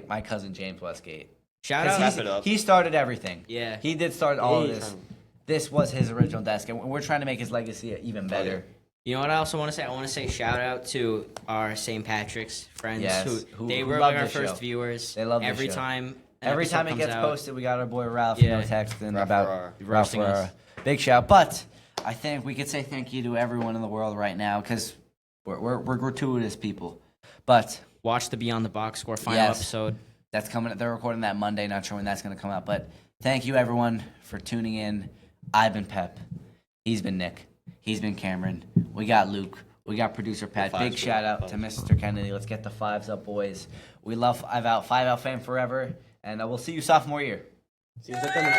my cousin James Westgate. Shout 'Cause out. Wrap it up. He started everything. Yeah. He did start all of this. This was his original desk, and we're trying to make his legacy even better. You know what I also want to say? I want to say shout out to our St. Patrick's friends Yes, who who they were love like our this first show. viewers. They love this every show. time. Every time it comes gets out. posted, we got our boy Ralph, Yeah. texting Ralph about Ferrara. Ralph Roasting us. Ferrara. Big shout. But I think we could say thank you to everyone in the world right now because we're gratuitous people. But Watch the Beyond the Box Score final Yes. episode. that's coming. They're recording that Monday. Not sure when that's going to come out. But thank you everyone for tuning in. I've been Pep. He's been Nick. He's been Cameron. We got Luke. We got producer Pat. Big shout out to Mr. Kennedy. Let's get the 5s up, boys. We love 5 out. 5 out fan forever. And we'll see you sophomore year. See you September.